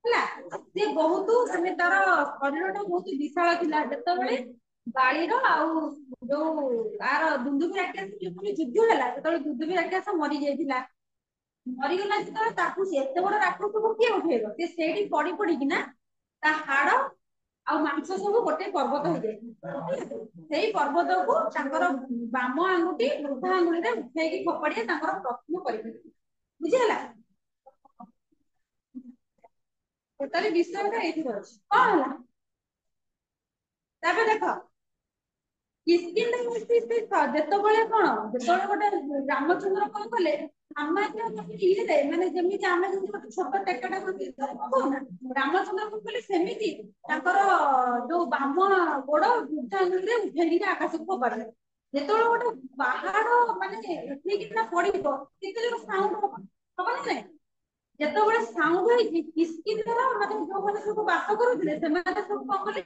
ହେଲା। ସେ ବହୁତ ମାନେ ତାର ଶରୀର ଟା ବହୁତ ବିଶାଳ ଥିଲା। ଯେତେବେଳେ ବାଳୀର ଆଉ ଯୋଉ ଆର ଦୁନ୍ଦୁଭି ରାକ୍ଷସ ଯେତେବେଳେ ଯୁଦ୍ଧ ହେଲା, ସେତେବେଳେ ଦୁନ୍ଦୁଭି ରାକ୍ଷସ ମରି ଯାଇଥିଲା। ମରିଗଲା ଯେତେବେଳେ ତାକୁ ଏତେ ବଡ ରାକ୍ଷସକୁ କିଏ ଉଠେଇବ, ସେ ସେଇଠି ପଡି ପଡିକିନା ତା ହାଡ ଆଉ ମାଂସ ସବୁ ଗୋଟେ ପର୍ବତ ହେଇଯାଇଥିଲା। ସେଇ ପର୍ବତକୁ ତାଙ୍କର ବାମ ଆଙ୍ଗୁଠି ବୃଦ୍ଧା ଆଙ୍ଗୁଳିରେ ଉଠେଇକି ଫୋପାଡିଆ ତାଙ୍କର ପ୍ରଥମ ପରୀକ୍ଷା ଥିଲା। ବୁଝିହେଲା। ଟୋଟାଲି ବିଷୟଟା ଏଇଠି ଅଛି। କଣ ହେଲା ତାପରେ ଦେଖ, କିସ୍କିନ୍ଧା ଯେତେବେଳେ କଣ, ଯେତେବେଳେ ଗୋଟେ ରାମଚନ୍ଦ୍ର କଣ କଲେ, ସାମାନ୍ୟ ଇଏରେ ମାନେ ଯେମିତି ଆମେ ଯେମିତି ଗୋଟେ ଛୋଟ ଟେକାଟା କହୁନା, ରାମଚନ୍ଦ୍ର କଣ କଲେ ସେମିତି ତାଙ୍କର ଯୋଉ ବାମ ଗୋଡ ବୃଦ୍ଧା ଆଙ୍ଗୁଳିରେ ଉଠେଇକି ଆକାଶକୁ ଫୋପାଡିଲେ। ଯେତେବେଳେ ଗୋଟେ ପାହାଡ ମାନେ ଉଠେଇକିନା ପଡିବ କେତେ ଜୋର ସାଉଣ୍ଡ ହବ, ହବ ନା ନାଇଁ। ଯେତେବେଳେ ସାଉଣ୍ଡ ହେଇଛି କିସ୍କିନ୍ଧାର ମାନେ ଯୋଉମାନେ ସବୁ ବାସ କରୁଥିଲେ ସେମାନେ ସବୁ କଣ କଲେ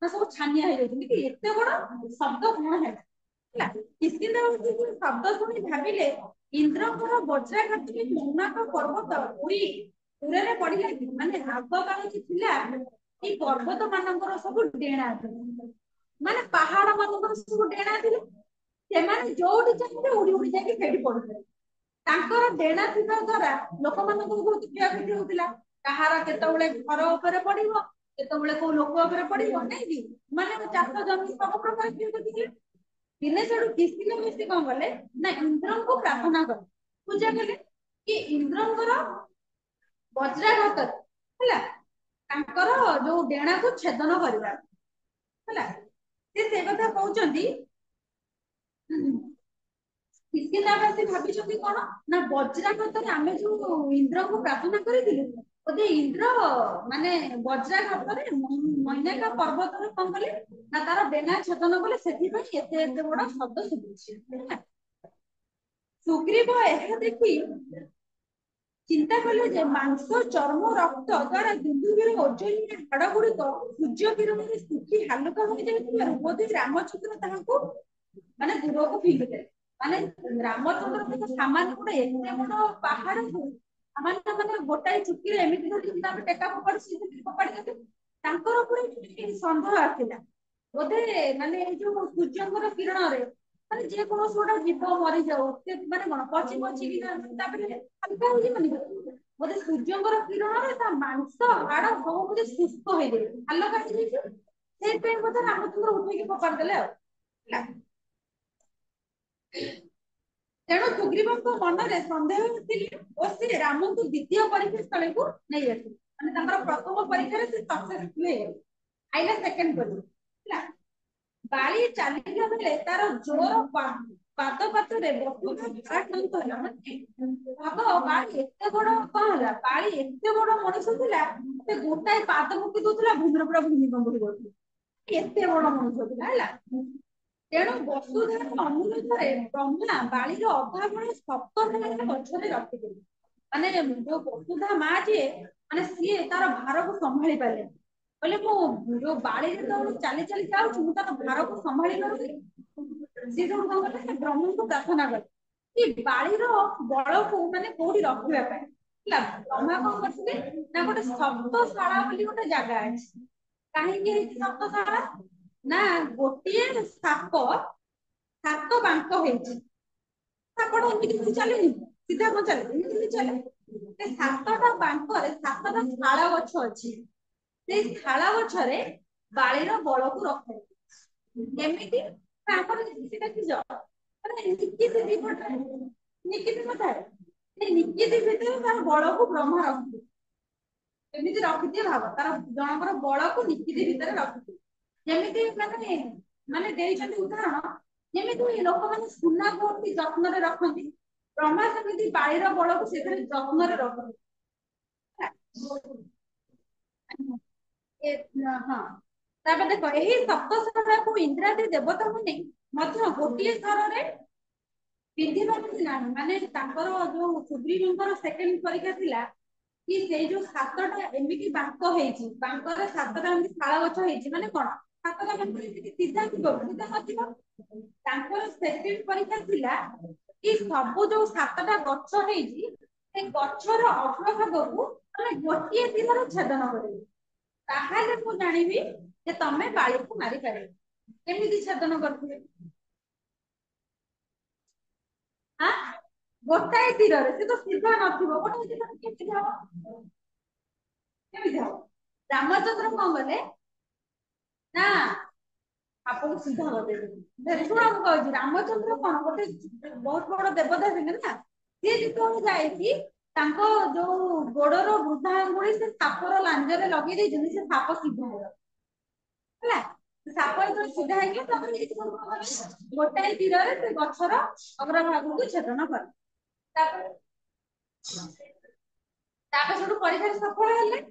ନା ସବୁ ଛାନିଆ ହେଇଯାଇଛନ୍ତି କି ଏତେ ବଡ ଶବ୍ଦ କଣ ହେଲା ହେଲା। କିସ୍କିନ୍ଧା ଶବ୍ଦ ଶୁଣି ଭାବିଲେ ଇନ୍ଦ୍ରଙ୍କର ବଜ୍ରାଘାତରେ ମୌନାକ ପର୍ବତ ଦୂରରେ ପଡିଲା କି, ମାନେ ଆଗ କାଳରେ ଥିଲା ଏଇ ପର୍ବତ ମାନଙ୍କର ସବୁ ଡେଣା ଥିଲା। ମାନେ ପାହାଡ ମାନଙ୍କର ସବୁ ଡେଣା ଥିଲା। ସେମାନେ ଯୋଉଠି ଚାହିଁବେ ଉଡି ଉଡି ଯାଇକି ସେଇଠି ପଡୁଥିଲେ। ତାଙ୍କର ଡେଣା ଥିବା ଦ୍ଵାରା ଲୋକମାନଙ୍କୁ ବହୁତ କ୍ଷୟକ୍ଷତି ହଉଥିଲା। କାହାର କେତେବେଳେ ଘର ଉପରେ ପଡିବ, କେତେବେଳେ କୋଉ ଲୋକ ଉପରେ ପଡିବ, ନାଇଁ କି ମାନେ ଚାଷ ଜମି ସବୁ ପ୍ରକାର କ୍ଷୟକ୍ଷତି ହୁଏ। ଦିନେ ସେଠୁ କିସ୍କିନ୍ଧା ମିସ୍ତ୍ରୀ କଣ କଲେ ନା ଇନ୍ଦ୍ରଙ୍କୁ ପ୍ରାର୍ଥନା କଲେ, ପୂଜା କଲେ କି ଇନ୍ଦ୍ରଙ୍କର ବଜ୍ରାଘାତରେ ହେଲା ତାଙ୍କର ଯୋଉ ଡେଣାକୁ ଛେଦନ କରିବା ହେଲା। ସେ କଥା କହୁଛନ୍ତି କିସ୍କିନ୍ଧାବାସୀ ଭାବିଛନ୍ତି କଣ ନା ବଜ୍ରାଘାତରେ ଆମେ ଯୋଉ ଇନ୍ଦ୍ରକୁ ପ୍ରାର୍ଥନା କରିଥିଲୁ, ବୋଧେ ଇନ୍ଦ୍ର ମାନେ ବଜ୍ରାଘାତରେ ମୈନାକ ପର୍ବତରେ କଣ କଲେ ନା ତାର ଡେଣା ଛେଦନ କଲେ, ସେଥିପାଇଁ ଏତେ ଏତେ ବଡ ଶବ୍ଦ ଶୁଭୁଛି ହେଲା। ସୁଗ୍ରୀବ ଏହା ଦେଖି ଚିନ୍ତା କଲେ ଯେ ମାଂସ ଚର୍ମ ରକ୍ତ ଦ୍ୱାରା ଦୁନ୍ଦୁଭିର ଓଜନିଆ ହାଡ଼ ଗୁଡିକ ସୂର୍ଯ୍ୟ କିରଣରେ ଶୁଖି ହାଲୁକା ହୋଇଯାଇଥିବାରୁ ବୋଧେ ରାମଚନ୍ଦ୍ର ତାହାକୁ ମାନେ ଦୂରକୁ ଫିଙ୍ଗିଦେଲେ। ମାନେ ରାମଚନ୍ଦ୍ର ତାଙ୍କ ସାମାନ୍ୟ ଗୋଟେ ଏତେ ବଡ ପାହାଡକୁ ସାମାନ୍ୟ ମାନେ ଗୋଟାଏ ଚୁଟିରେ ଏମିତି ଧରି ତାପରେ ଟେକା ଫୋପାଡି ଫୋପାଡି ଦେଲେ। ତାଙ୍କର ଉପରେ ସନ୍ଦେହ ଆସିଲା ବୋଧେ ମାନେ ଏଇ ଯୋଉ ସୂର୍ଯ୍ୟଙ୍କର କିରଣରେ ମାନେ ଯେକୌଣସି ଗୋଟେ ଜୀବ ମରିଯାଉ ସେ ମାନେ କଣ ପଚି ପଚିକି ତାପରେ ହାଲକା ହେଇଯିବନି ବୋଧେ ସୂର୍ଯ୍ୟଙ୍କର କିରଣରେ ତା ମାଂସ ହାଡ ସବୁ ବୋଧେ ଶୁଷ୍କ ହେଇଯାଇଛି ହାଲକା ହେଇଯାଇଛି ସେଇଥିପାଇଁ ବୋଧେ ରାମଚନ୍ଦ୍ର ଉଠେଇକି ଫୋପାଡି ଦେଲେ ଆଉ ହେଲା। ତେଣୁ ସୁଗ୍ରୀବଙ୍କ ମନରେ ସନ୍ଦେହ ଆସିଲେ ଓ ସେ ରାମଙ୍କୁ ଦ୍ୱିତୀୟ ପରୀକ୍ଷା ସ୍ଥଳୀକୁ ନେଇ ଆସିଲେ। ମାନେ ତାଙ୍କର ପ୍ରଥମ ପରୀକ୍ଷାରେ ସେ ସକ୍ସେସଫୁଲ ହେଇଗଲେ। ଆଇଲା ସେକେଣ୍ଡ ପରୀକ୍ଷା ହେଲା। ବାଳି ଚାଲିଥିବା ବେଳେ ତାର ଜୋର ପାଦ ପାଦରେ ଭାବ ବାଳି ଏତେ ବଡ କଣ ହେଲା ବାଳି ଏତେ ବଡ ମଣିଷ ଥିଲା ସେ ଗୋଟାଏ ପାଦ ପକେଇ ଦଉଥିଲା ଭୂମିର ପୁରା ଭୂମିକମ୍ପ ହେଇଯାଉଥିଲା। ଏତେ ବଡ ମଣିଷ ଥିଲା ହେଲା। ତେଣୁ ବସୁଧାର ଅନୁରୋଧରେ ବ୍ରହ୍ମା ବାଳିର ଅଭାବଳ ସପ୍ତ ଗଛରେ ରଖିଥିଲେ। ମାନେ ଯୋଉ ବସୁଧା ମା ଯିଏ ମାନେ ସିଏ ତାର ଭାରକୁ ସମ୍ଭାଳି ପାରିଲେନି। କହିଲେ ମୁଁ ଯୋଉ ବାଳି ଯେତେବେଳେ ଚାଲି ଚାଲି ଯାଉଛି ମୁଁ ତାର ଭାରକୁ ସମ୍ଭାଳି ପାରୁନି। ସିଏ ଯୋଉ କଣ କଲେ ସେ ବ୍ରହ୍ମଙ୍କୁ ପ୍ରାର୍ଥନା କଲେ କି ବାଳିର ବଳକୁ ମାନେ କୋଉଠି ରଖିବା ପାଇଁ ହେଲା। ବ୍ରହ୍ମା କଣ କରିଥିଲେ ନା ଗୋଟେ ସପ୍ତଶାଳା ବୋଲି ଗୋଟେ ଜାଗା ଅଛି। କାହିଁକି ହେଇଛି ସପ୍ତଶାଳା ନା ଗୋଟିଏ ସାପ ସାତ ବାଙ୍କ ହେଇଛି। ସାପଟା ଏମିତି ଚାଲେନି ସିଧା କଣ ଚାଲେ ଏମିତି ଚାଲେ। ସେ ସାତଟା ବାଙ୍କରେ ସାତଟା ଶାଳ ଗଛ ଅଛି। ସେଇ ଶାଳ ଗଛରେ ବାଳିର ବଳକୁ ରଖାଯାଇଛି। କେମିତି ନା ଆମର ନିକିତି ଦେଖିଛ ମାନେ ନିକିତି ଦିପଟରେ ନିକିତି ନଥାଏ ସେ ନିକିତି ଭିତରେ ତାର ବଳକୁ ବ୍ରହ୍ମା ରଖିଥିଲେ। କେମିତି ରଖିଥିବେ ଭାବ ତାର ଜଣଙ୍କର ବଳକୁ ନିକିତି ଭିତରେ ରଖିଥିବେ। ଯେମିତି ମାନେ ମାନେ ଦେଇଛନ୍ତି ଉଦାହରଣ ଯେମିତି ଲୋକମାନେ ସୁନାକୁ ଅତି ଯତ୍ନରେ ରଖନ୍ତି। ବ୍ରହ୍ମା ସେମିତି ବାଳିର ବଳକୁ ସେଥିରେ ଯତ୍ନରେ ରଖନ୍ତି। ହଁ ତାପରେ ଦେଖ ଏହି ସପ୍ତଶାଳାକୁ ଇନ୍ଦ୍ରାଦି ଦେବତା ମାନେ ମଧ୍ୟ ଗୋଟିଏ ଥରରେ ପିନ୍ଧିବାକୁ ନାହିଁ ମାନେ ତାଙ୍କର ଯୋଉ ସୁଗ୍ରୀବଙ୍କର ସେକେଣ୍ଡ ପରୀକ୍ଷା ଥିଲା କି ସେଇ ଯୋଉ ସାତଟା ଏମିତି ବାଙ୍କ ହେଇଛି ବାଙ୍କରେ ସାତଟା ଏମିତି ଶାଳ ଗଛ ହେଇଛି ମାନେ କଣ ସାତଟା ବାଙ୍କ ଏମିତି ସିଧା ଥିବ ସିଧା ନଥିବ। ତାଙ୍କର ସେକେଣ୍ଡ ପରୀକ୍ଷା ଥିଲା କି ସବୁ ଯୋଉ ସାତଟା ଗଛ ହେଇଛି ସେ ଗଛର ଅଗ୍ରଭାଗକୁ ଆମେ ଗୋଟିଏ ତୀରରେ ଛେଦନ କରିବୁ। ତାହେଲେ ମୁଁ ଜାଣିବି ଯେ ତମେ ବାଳିକୁ ମାରିପାରିବ। କେମିତି ଛେଦନ କରିଥିଲେ? ଆଁ ଗୋଟାଏ ତୀରରେ ସେ ତ ସିଧା ନଥିବ ଗୋଟାଏ ତୀରରେ କେମିତି ହବ? କେମିତି ହବ ରାମଚନ୍ଦ୍ର କଣ କଲେ ନା ଆପଣଙ୍କୁ ସିଧା ବତେଇଦେବି ଶୁଣ ମୁଁ କହୁଛି ରାମଚନ୍ଦ୍ର କଣ ଗୋଟେ ବହୁତ ବଡ ଦେବତା ଥିଲେ ନା ସିଏ ଯେତେବେଳେ ଯାଇକି ତାଙ୍କ ଯୋଉ ଗୋଡର ବୃଦ୍ଧା ଆଙ୍ଗୁଳି ସେ ସାପର ଲାଞ୍ଜରେ ଲଗେଇ ଦେଇଛନ୍ତି ସେ ସାପ ସିଧା ହେଇଗଲା ହେଲା। ସାପ ଯେତେବେଳେ ସିଧା ହେଇଗଲା ତାପରେ ଏଇଠି କଣ କଲେ ଗୋଟାଏ ତୀରରେ ସେ ଗଛର ଅଗ୍ରଭାଗକୁ ଛେଦନ କଲେ। ତାପରେ ତାପରେ ସେଠୁ ପରୀକ୍ଷାରେ ସଫଳ ହେଲେ।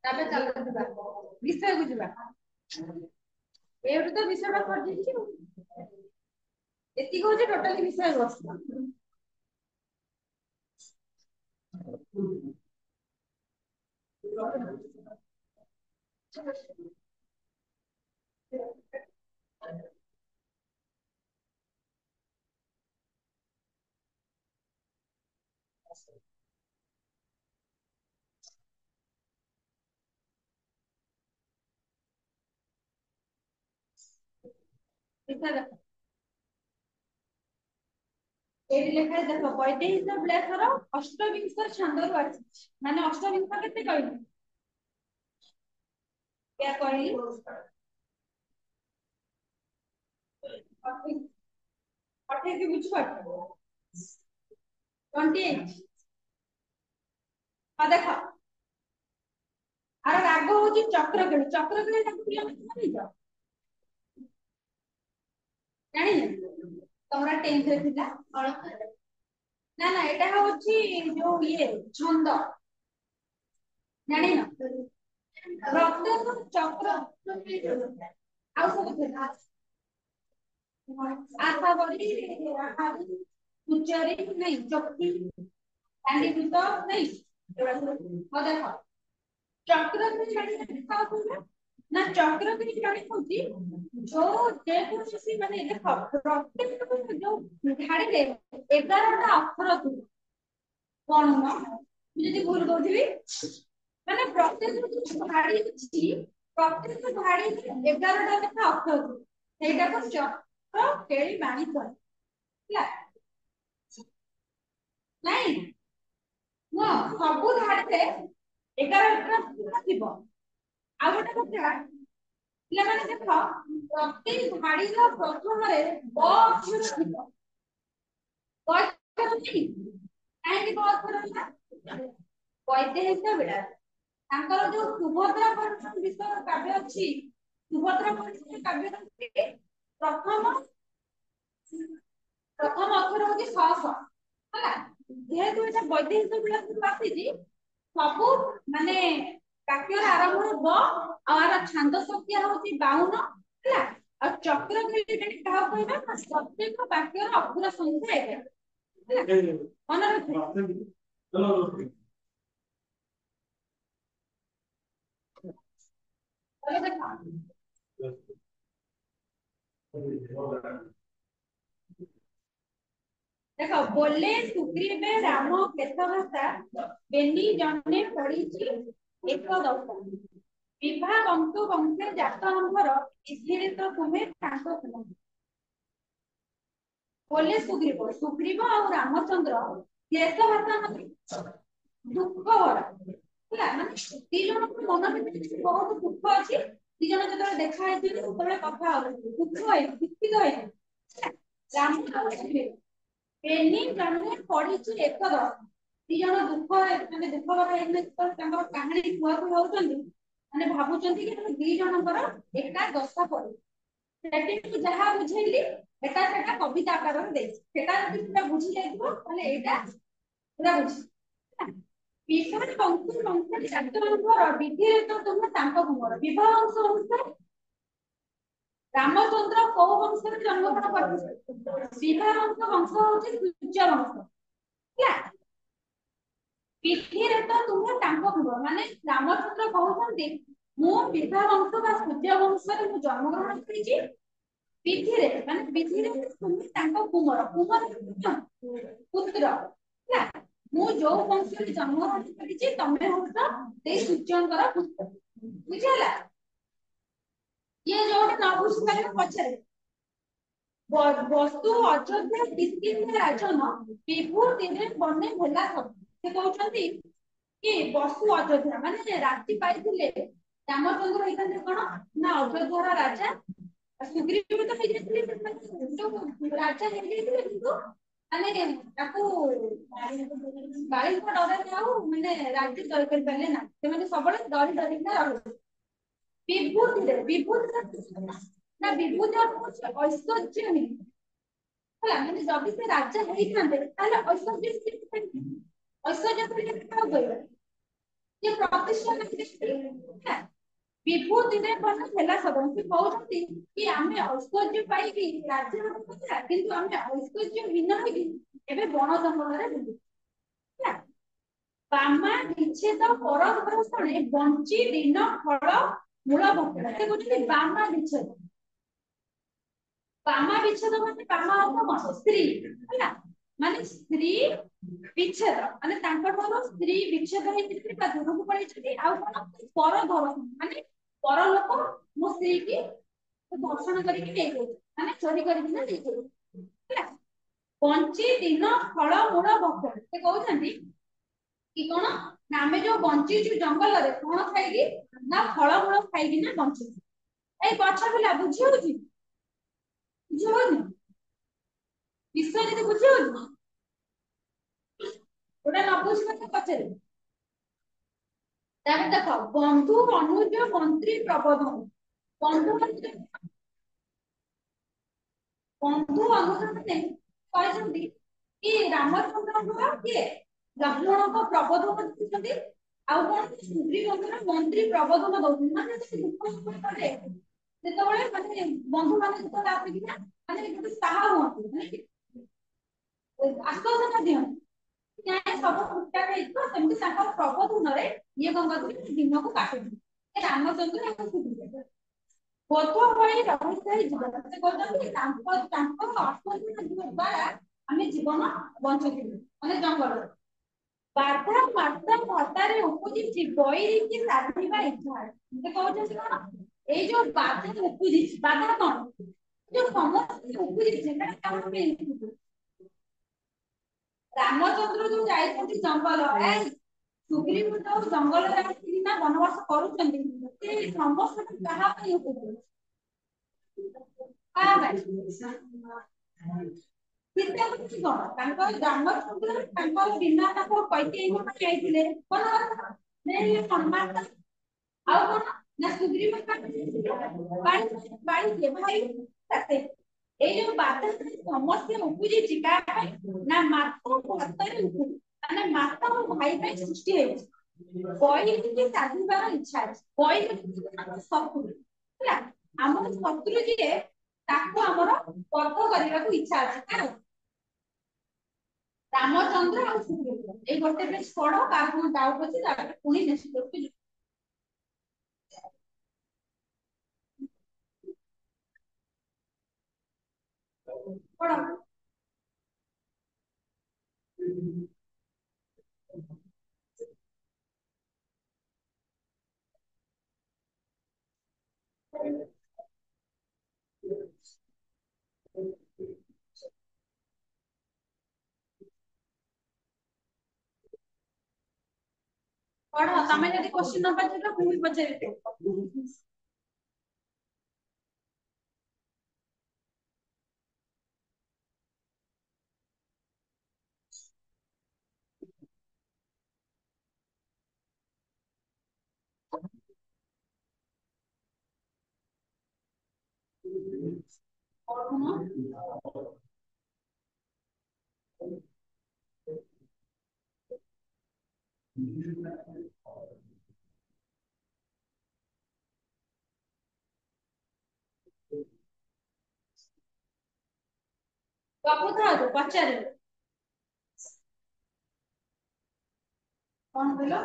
ତାପରେ ଚାଲ ଯିବା ବିଷୟକୁ ଯିବା। ଏଇଠୁ ତ ବିଷୟଟା ସରିଯାଇଛି ଆଉ। ଏତିକି ହଉଛି ଟୋଟାଲି ବିଷୟ ବସ୍ତୁ। ଏଇଠି ଲେଖା ଦେଖ ବୈଦେହୀଶ ବ୍ୟାସର ଅଷ୍ଟବିଂଶ ଛନ୍ଦରୁ ଆସିଛି। ମାନେ ଅଷ୍ଟବିଂଶ କେତେ କହିଲି? क्या କହିଲି? 28 ବୁଝିପାରୁଛ? 28 ହଁ ଦେଖ ଆର ରାଗ ହଉଛି ଚକ୍ରକେଳି ଚକ୍ରକେଳି ତାକୁ ପିଲାମାନେ ଜାଣିଛ? ଜାଣିନ ତମର 10th ରେ ଥିଲା ନା ନା ଏଇଟା ହଉଛି ଯୋଉ ଇଏ ଛନ୍ଦ ଜାଣିନ? प्रत्येक चक्र ଆଉ ସବୁ ଥିଲା आशा बड़ी उच्चारी नहीं चक्की काली भूत नहीं और देखो चक्र में छाड़ी क्या होगा ना चक्र में छाड़ी होती जो जेकोसी माने देखो प्रत्येक जो ধাড়িରେ 11টা ଅକ୍ଷର ଥିବ କଣ ନା ମୁଁ ଯଦି ଭୁଲ କହୁଥିବି ମାନେ ପ୍ରତ୍ୟେକ ଯୋଉ ଧାଡି ଅଛି ପ୍ରତ୍ୟେକ ଧାଡିରେ 11ଟା ଲେଖା ଅକ୍ଷର ଥିବ ସେଇଟାକୁ ଚକ୍ର କେଳି ବାଣୀ କହେ ହେଲା ନାଇଁ ମୁଁ ସବୁ ଧାଡିରେ 11ଟା ଥିବ ଆଉ ଗୋଟେ କଥା ପିଲାମାନେ ଦେଖ ପ୍ରତି ଧାଡିର ପ୍ରଥମରେ ବ ଅକ୍ଷର ଥିବ ବ ଅକ୍ଷର ନାହିଁ କାହିଁକି ବ ଅକ୍ଷର ହେଲା ବୈଦେହିକ ବିଳାସ ତାଙ୍କର ଯୋଉ ସୁଭଦ୍ରା ପରିଷଦ ବିଷୟ କାବ୍ୟ ଅଛି ସୁଭଦ୍ରା ପରିଷଦ କାବ୍ୟ ପ୍ରଥମ ପ୍ରଥମ ଅକ୍ଷର ହଉଛି ସ ସ ହେଲା ଯେହେତୁ ଏଟା ବୈଦେହିକ ବିଳାସରୁ ଆସିଛି ସବୁ ମାନେ ବାକ୍ୟର ଆରମ୍ଭରେ ବ ଆଉ ଆର ଛାନ୍ଦ ସଂଖ୍ୟା ହଉଛି 52 ହେଲା ଆଉ ଚକ୍ର କେଳିଟା କାହାକୁ କହିବା ନା ପ୍ରତ୍ୟେକ ବାକ୍ୟର ଅକ୍ଷର ସଂଖ୍ୟା 11 ହେଲା ମନେ ରଖିବ देखो बोले सुग्रीवे राम केत भाषा बेनी जने पड़ीची एक दशा विभा बंतु वंशे जात अंबर इथिरे तो तुम्हें तांको सुनो बोले सुग्रीव सुग्रीव और रामचंद्र केत भाषा मतलब दुख भरा ହେଲା ମାନେ ଦି ଜଣଙ୍କ ମନ ଭିତରେ ବହୁତ ଦୁଃଖ ଅଛି ଦି ଜଣ ଯେତେବେଳେ ଦେଖା ହେଇଥିଲେ ସେତେବେଳେ କଥା ହଉଥିଲେ ଦୁଃଖ ହେଇଛି ଦୁଃଖିତ ହେଇଛି ରାମ ଆଉ ସୁଗ୍ରୀବ ବେନି ଜଣେ ପଡିଛି ଏକଦଶ ଦି ଜଣ ଦୁଃଖ ମାନେ ଦୁଃଖ ଭରା ହେଇଥିଲେ ଯେତେବେଳେ ତାଙ୍କର କାହାଣୀ କୁହାକୁ ହଉଛନ୍ତି ମାନେ ଭାବୁଛନ୍ତି କି ଦି ଜଣଙ୍କର ଏକା ଦଶା ପଡିଛି ସେଠି ଯାହା ବୁଝେଇଲି ଏଟା ସେଟା କବିତା ଆକାରରେ ଦେଇଛି ସେଟା ଯଦି ପୁରା ବୁଝି ଯାଇଥିବ ତାହେଲେ ଏଇଟା ପୁରା ବୁଝି ବିବାହ ବଂଶ ବଂଶ ଜାତଙ୍କର ବିଧିରେ ତ ତୁମେ ତାଙ୍କ କୁମର ବିବାହ ବଂଶ ଅନୁସାରେ ରାମଚନ୍ଦ୍ର କୋଉ ବଂଶରେ ଜନ୍ମଗ୍ରହଣ କରିଥିଲେ ବିବାହ ବଂଶ ହଉଛି ସୂର୍ଯ୍ୟ ବଂଶ ହେଲା ବିଧିରେ ତ ତୁମେ ତାଙ୍କ କୁମର ମାନେ ରାମଚନ୍ଦ୍ର କହୁଛନ୍ତି ମୁଁ ବିବାହ ବଂଶ ବା ସୂର୍ଯ୍ୟ ବଂଶରେ ମୁଁ ଜନ୍ମଗ୍ରହଣ କରିଛି ବିଧିରେ ମାନେ ବିଧିରେ ତୁମେ ତାଙ୍କ କୁମର କୁମର ପୁତ୍ର ହେଲା ମୁଁ ଯୋଉ ବଂଶରେ ଜନ୍ମଗ୍ରହଣ କରିଛି ତମେ ହଉଛ ସେଇ ସୂର୍ଯ୍ୟଙ୍କର ପୁତ୍ର ବୁଝିହେଲା ଇଏ ଯୋଉଟା ନ ବୁଝିପାରିବ ପଛରେ ବସ୍ତୁ ଅଯୋଧ୍ୟା ତିସ୍କିନ୍ୟା ରାଜନ ବିଭୂତିରେ ବନେ ଭୋଲା ସବୁ ସେ କହୁଛନ୍ତି କି ବସ୍ତୁ ଅଯୋଧ୍ୟା ମାନେ ରାତି ପାଇଥିଲେ ରାମଚନ୍ଦ୍ର ହେଇଥାନ୍ତେ କଣ ନା ଅଯୋଧ୍ୟାର ରାଜା ସୁଗ୍ରୀବ ତ ହେଇଯାଇଥିଲେ ଯୋଉ ରାଜା ହେଇଯାଇଥିଲେ କିନ୍ତୁ ମାନେ ତାକୁ ବାଳିଙ୍କ ଡରରେ ଆଉ ମାନେ ରାଜ୍ୟ ଜୟ କରିପାରିଲେ ନା ସେମାନେ ସବୁବେଳେ ଡରି ଡରିକିନା ରହିଲେ ବିଭୂତିରେ ବିଭୂତି ନା ବିଭୂତି ହଉଛି ଐଶ୍ୱର୍ଯ୍ୟ ହିଁ ହେଲା ମାନେ ଯଦି ସେ ରାଜା ହେଇଥାନ୍ତେ ତାହେଲେ ଐଶ୍ୱର୍ଯ୍ୟ ଐଶ୍ୱର୍ଯ୍ୟ କାହାକୁ କହିବା ଯେ ପ୍ରତିଷ୍ଠା ବିଭୂତିରେ କଣ ହେଲା ସବୁ ସେ କହୁଛନ୍ତି କି ଆମେ ଐଶ୍ୱର୍ଯ୍ୟ ପାଇକି ରାଜ୍ୟ କଥା କିନ୍ତୁ ଆମେ ଐଶ୍ୱର୍ଯ୍ୟ ହୀନ ହେଇକି ଏବେ ବଣ ଜଙ୍ଗଲରେ ବୁଲୁ ହେଲା ବାମା ବିଚ୍ଛେଦ ପର ଭରସଣେ ବଞ୍ଚି ଦିନ ଫଳ ମୂଳ ବନ୍ଧା ସେ କହୁଛନ୍ତି ବାମା ବିଚ୍ଛେଦ ମାନେ ବାମା ଅର୍ଥ କଣ ସ୍ତ୍ରୀ ହେଲା ମାନେ ସ୍ତ୍ରୀ ବିଚ୍ଛେଦ ମାନେ ତାଙ୍କଠାରୁ ସ୍ତ୍ରୀ ବିଚ୍ଛେଦ ହେଇକି ତା ଦୂରକୁ ପଳେଇଛନ୍ତି ଆଉ କଣ ପର ଧର ମାନେ ପର ଲୋକ ମୋ ସ୍ତ୍ରୀ କି ଧର୍ଷଣ କରିକି ନେଇଯାଉଛି ମାନେ ଚୋରି କରିକି ନା ନେଇଯାଉଛି ହେଲା ବଞ୍ଚି ଦିନ ଫଳ ମୂଳ ବନ୍ଧା ସେ କହୁଛନ୍ତି କି କଣ ନା ଆମେ ଯୋଉ ବଞ୍ଚିଛୁ ଜଙ୍ଗଲରେ କଣ ଖାଇକି ନା ଫଳମୂଳ ଖାଇକି ନା ବଞ୍ଚିଛୁ ଏଇ ଗଛ ପିଲା ବୁଝି ହଉଛି ବୁଝି ହଉନି ବିଷୟ ଯଦି ବୁଝି ହଉଛି ଗୋଟା ନ ବୁଝିବା ତ ପଚାରିବି ତାପରେ ଦେଖ ବନ୍ଧୁ ଅନୁଜ ମନ୍ତ୍ରୀ ପ୍ରବୋଧନ ବନ୍ଧୁ ବନ୍ଧୁ ଅନୁଜ ମାନେ କହିଛନ୍ତି କି ରାମଚନ୍ଦ୍ରଙ୍କର କିଏ ଲକ୍ଷ୍ମଣଙ୍କ ପ୍ରବୋଧନ ଦେଇଛନ୍ତି ଆଉ କଣ ସୁଗ୍ରୀବଙ୍କର ମନ୍ତ୍ରୀ ପ୍ରବୋଧନ ଦଉଛନ୍ତି ମାନେ ସେ ଦୁଃଖ ସୁଖ କଲେ ଯେତେବେଳେ ମାନେ ବନ୍ଧୁ ମାନେ ଯେତେବେଳେ ଆସିକିନା ମାନେ ଗୋଟେ ସାହା ହୁଅନ୍ତି ମାନେ ଆଶ୍ୱାସନା ଦିଅନ୍ତି ନ୍ୟାୟ ସବୁ ଠିକଠାକ ହେଇଯିବ ସେମିତି ତାଙ୍କ ପ୍ରବୋଧନରେ ଇଏ କଣ କରିଥିଲେ ଦିନକୁ କାଟନ୍ତି ରାମଚନ୍ଦ୍ର ଏବଂ ସୁଗ୍ରୀବ ବୋଧ ଭଳି ରହିଥାଇ ଜୀବନ ସେ କହୁଛନ୍ତି ତାଙ୍କ ଆତ୍ମଜୀବନ ଦ୍ୱାରା ଆମେ ଜୀବନ ବଞ୍ଚୁଥିଲୁ ମାନେ ଜଙ୍ଗଲରେ ବାଧା ମାତ୍ରା ଭଟାରେ ଉପୁଜିଛି ବୈରିକି ସାଧିବା ଇଚ୍ଛା ସେ କହୁଛନ୍ତି କଣ ଏଇ ଯୋଉ ବାଧା ଉପୁଜିଛି ବାଧା କଣ ଯୋଉ ସମସ୍ୟା ଉପୁଜିଛି ସେଟା କାରଣ ପାଇଁ ରାମଚନ୍ଦ୍ର ଯୋଉ ଯାଇଛନ୍ତି ଜଙ୍ଗଲ ସୁଗ୍ରୀବ ଯୋଉ ଜଙ୍ଗଲରେ ଆସିକି ନା ବନବାସ କରୁଛନ୍ତି ସେ ସମସ୍ତେ କାହା ପାଇଁ ଉପୁଜିଛି କାହା ପାଇଁ ଚିନ୍ତା କରୁଛି କଣ ତାଙ୍କ ରାମଚନ୍ଦ୍ର ତାଙ୍କ ବିନା ତାଙ୍କ କୈକେୟୀ ଯାଇଥିଲେ କଣ ସମ୍ମାନ ଆଉ କଣ ନା ସୁଗ୍ରୀବ ବାଳିଥିଲେ ଭାଇ ସତେ ଏଇ ଯୋଉ ବାଧା ସମସ୍ୟା ଉପୁଜିଛି କାହା ପାଇଁ ନା ମାତା ଭର୍ତ୍ତାରେ ଉପୁଜି ମାନେ ମାତା ଓ ଭାଇ ପାଇଁ ସୃଷ୍ଟି ହେଇଛି ବୈରିକି ସାଧିବାର ଇଚ୍ଛା ଅଛି ବୈରିକି ଶତ୍ରୁ ହେଲା ଆମର ଶତ୍ରୁ ଯିଏ ତାକୁ ଆମର ବଧ କରିବାକୁ ଇଚ୍ଛା ଅଛି କାରଣ ରାମଚନ୍ଦ୍ର ଆଉ ସୁଗ୍ରୀବ ଏଇ ଗୋଟେ ପେଜ ପଢ କାହାର କଣ ଡାଉଟ ଅଛି ତାପରେ ପୁଣି ନେକ୍ସଟ ପେଜକୁ ପଢ ପଢ ତମେ ଯଦି କ୍ୱେଶ୍ଚିନ୍ ନ ପଚାରିବ ମୁଁ ବି ପଚାରିବି ପଢୁନ ଗପୁଥାଅ ପଚାରିବ କଣ କହିଲ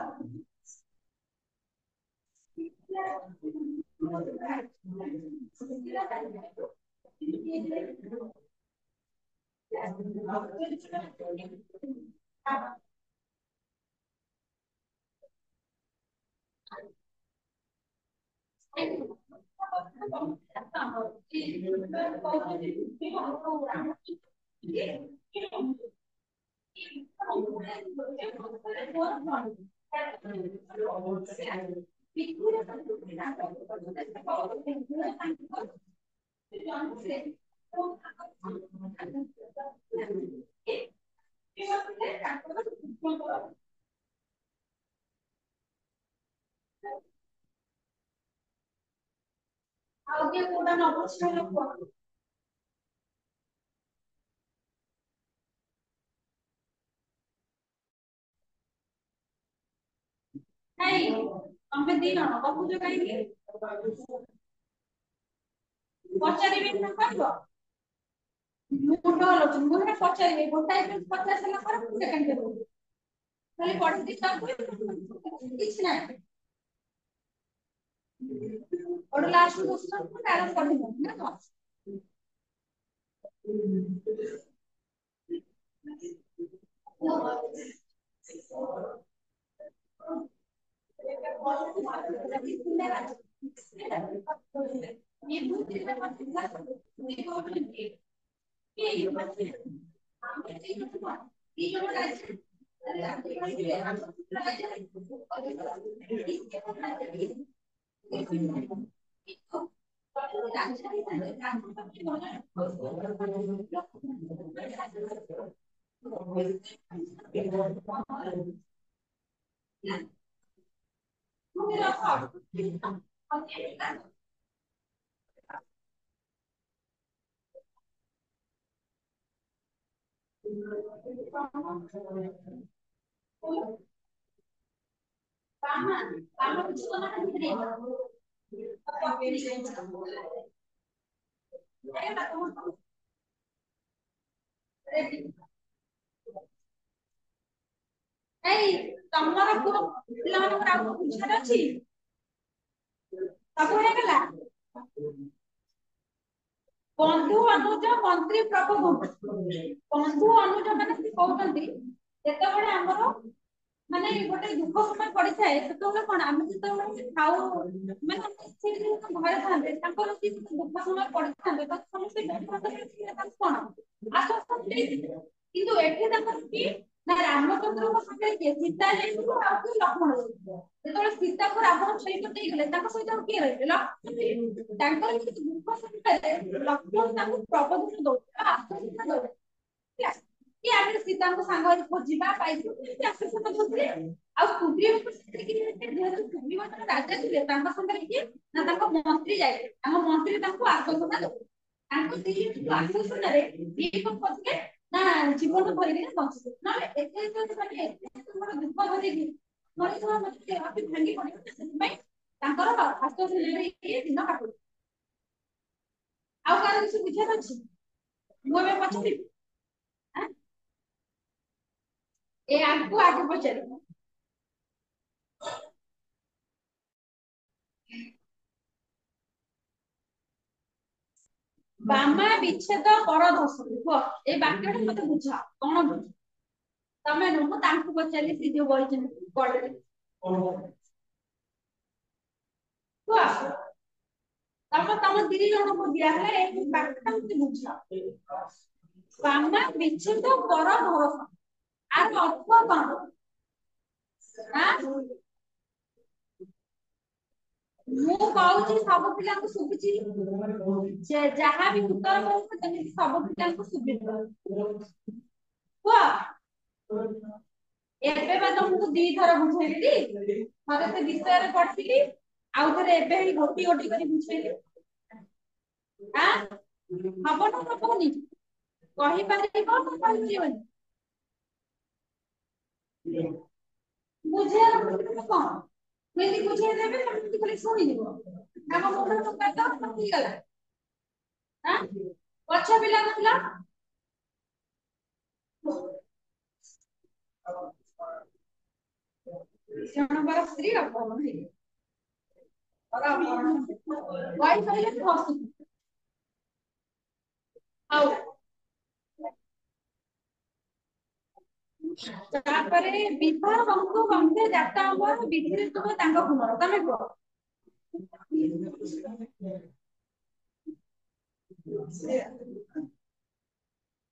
ଆଉ କିଏ କୋଉଟା ନ ବୁଝିପାରିଲ କୁହ ନାଇଁ ତମେ ଦି ଜଣ ଗପୁଛ କାହିଁକି ପଚାରିବି ନା କହିବ ମୁଣ୍ଡ ହଲଉଛି ମୁଁ ହେଟା ପଚାରିବି ଗୋଟାଏ ପଚାରି ସାରିଲା ପରେ ମୁଁ ସେକେଣ୍ଡ ଦେବି ଖାଲି ପଢିକି କିଛି ନାହିଁ ଗୋଟେ ଲାଷ୍ଟ କ୍ୱେଶ୍ଚନ ଆରମ୍ଭ କରିବ ନା କଣ ବାମା ବାମା କିଛି କଲା ନାହିଁ ଏଇ ତମର ପୁଅ ପିଲାମାନଙ୍କର ଆଉ ବୁଝାର ଅଛି ସବୁ ହେଇଗଲା ବନ୍ଧୁ ଅନୁଜ ମନ୍ତ୍ରୀ ପ୍ରବୋଧ ବନ୍ଧୁ ଅନୁଜ ମାନେ ସେ କହୁଛନ୍ତି ଯେତେବେଳେ ଆମର ମାନେ ଗୋଟେ ଦୁଃଖ ସମୟ ପଡିଥାଏ ସେତେବେଳେ କଣ ଆମେ ଯେତେବେଳେ ଖାଉ ମାନେ ଘରେ ଥାନ୍ତେ ତାଙ୍କର ଯଦି ଦୁଃଖ ସମୟ ପଡିଥାନ୍ତେ ତ ସମସ୍ତେ କଣ ଆଶ୍ୱାସନା ଦେଇଥିଲେ କିନ୍ତୁ ଏଠି ତାଙ୍କର କି ନା ରାମଚନ୍ଦ୍ରଙ୍କ ସାଙ୍ଗରେ କିଏ ସୀତା ଯାଇଥିବ ଆଉ କିଏ ଲକ୍ଷ୍ମଣ ଯାଇଥିବ ଯେତେବେଳେ ସୀତାକୁ ରାବଣ ସହିତ ଦେଇଗଲେ ତାଙ୍କ ସହିତ ଆଉ କିଏ ରହିଲେ ଲକ୍ଷ୍ମଣ ତାଙ୍କର କିଛି ଦୁଃଖ ସମୟରେ ଲକ୍ଷ୍ମଣ ତାଙ୍କୁ ପ୍ରବୋଧନ ଦଉଥିଲେ ଆଶ୍ୱାସନା ଦଉଥିଲେ କି ଆମେ ସୀତାଙ୍କୁ ସାଙ୍ଗରେ ଖୋଜିବା ପାଇଯିବୁ ଏମିତି ଆଶ୍ୱାସନା ଦଉଥିଲେ ଆଉ ସୁଗ୍ରୀବଙ୍କୁ ଯେହେତୁ ସୁଗ୍ରୀବ ଜଣେ ରାଜା ଥିଲେ ତାଙ୍କ ସାଙ୍ଗରେ କିଏ ନା ତାଙ୍କ ମନ୍ତ୍ରୀ ଯାଇଥିଲେ ତାଙ୍କ ମନ୍ତ୍ରୀ ତାଙ୍କୁ ଆଶ୍ୱାସନା ଦଉଥିଲେ ତାଙ୍କ ସେଇ ଆଶ୍ୱାସନାରେ ଇଏ କଣ କରୁଥିଲେ ନା ଜୀବନ ଧରିକିନା ବଞ୍ଚିଥିଲେ ନହେଲେ ଏତେ ମାନେ ଏତେ ତୁମର ଦୁଃଖ ଧରିକି ମଣିଷ ମାନେ ଅତି ଭାଙ୍ଗି ପଡିବ ସେଥିପାଇଁ ତାଙ୍କର ଆଶ୍ୱାସନାରେ ଇଏ ଦିନ କାଟୁଥିଲେ ଆଉ କାହାର କିଛି ବୁଝିବାର ଅଛି ମୁଁ ଏବେ ପଚାରିବି ଏ ଆଙ୍କୁ ଆଗ ପଚାରିବ ବାମା ବିଚ୍ଛେଦ ପରଦର୍ଶନ କୁହ ଏଇ ବାକ୍ୟଟା ମତେ ବୁଝାଅ କଣ ବୁଝ ତମେ ନୁହଁ ମୁଁ ତାଙ୍କୁ ପଚାରିଲି ସେ ଯୋଉ ବହିଛନ୍ତି କଳରେ କୁହ ତମ ଦି ଜଣଙ୍କୁ ଦିଆହେଲା ଏଇ ବାକ୍ୟଟା ମତେ ବୁଝାଅ ବାମା ବିଚ୍ଛେଦ ପର ଭରସା ଆର ଅର୍ଥ କଣ ଆଁ ମୁଁ କହୁଛି ସବୁ ପିଲାଙ୍କୁ ଶୁଭୁଛି ଯାହା ବି ଉତ୍ତର କହୁଛ ଯେମିତି ସବୁ ପିଲାଙ୍କୁ ଶୁଭିବ କୁହ ଏବେ ବା ତମକୁ ଦିଥର ବୁଝେଇଲି ଥରେ ସେ ବିଷୟରେ ପଢିଥିଲି ଆଉ ଥରେ ଏବେ ହିଁ ଗୋଟି ଗୋଟି କରି ବୁଝେଇଲି ଆଁ ହବ ନା ହବନି କହିପାରିବ ନା କହିପାରିବନି ବୁଝେଇବା କଣ କେମିତି ବୁଝେଇଦେବେ ଏମିତି ଖାଲି ଶୁଣିଯିବ ଆମ ମୁଣ୍ଡ ଟଙ୍କା ତ ହେଇଗଲା ଆଁ ପଛ ପିଲା ଥିଲା ଜଣଙ୍କର ସ୍ତ୍ରୀ ଅପହରଣ ହେଇଗଲା ବହି କହିଲେ ତୁ ହସୁଛୁ ହଉ ତାପରେ ବିବାହ ବନ୍ଧୁ ବନ୍ଧେ ଜାତ ଅମର ବିଧିରେ ତୁମ ତାଙ୍କ କୁମର ତମେ କୁହ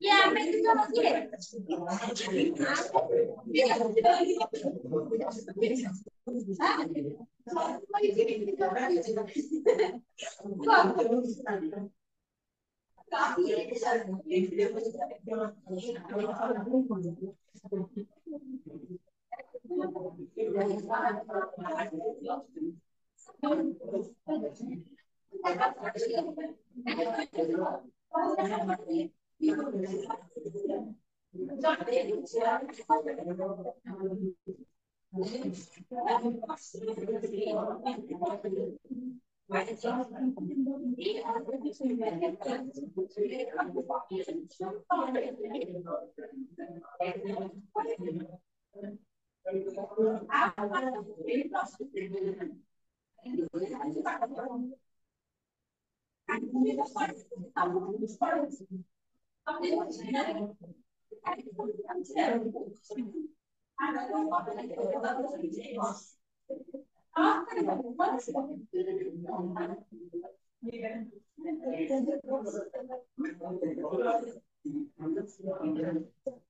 କିଏ ଆମେ ଦି ଜଣ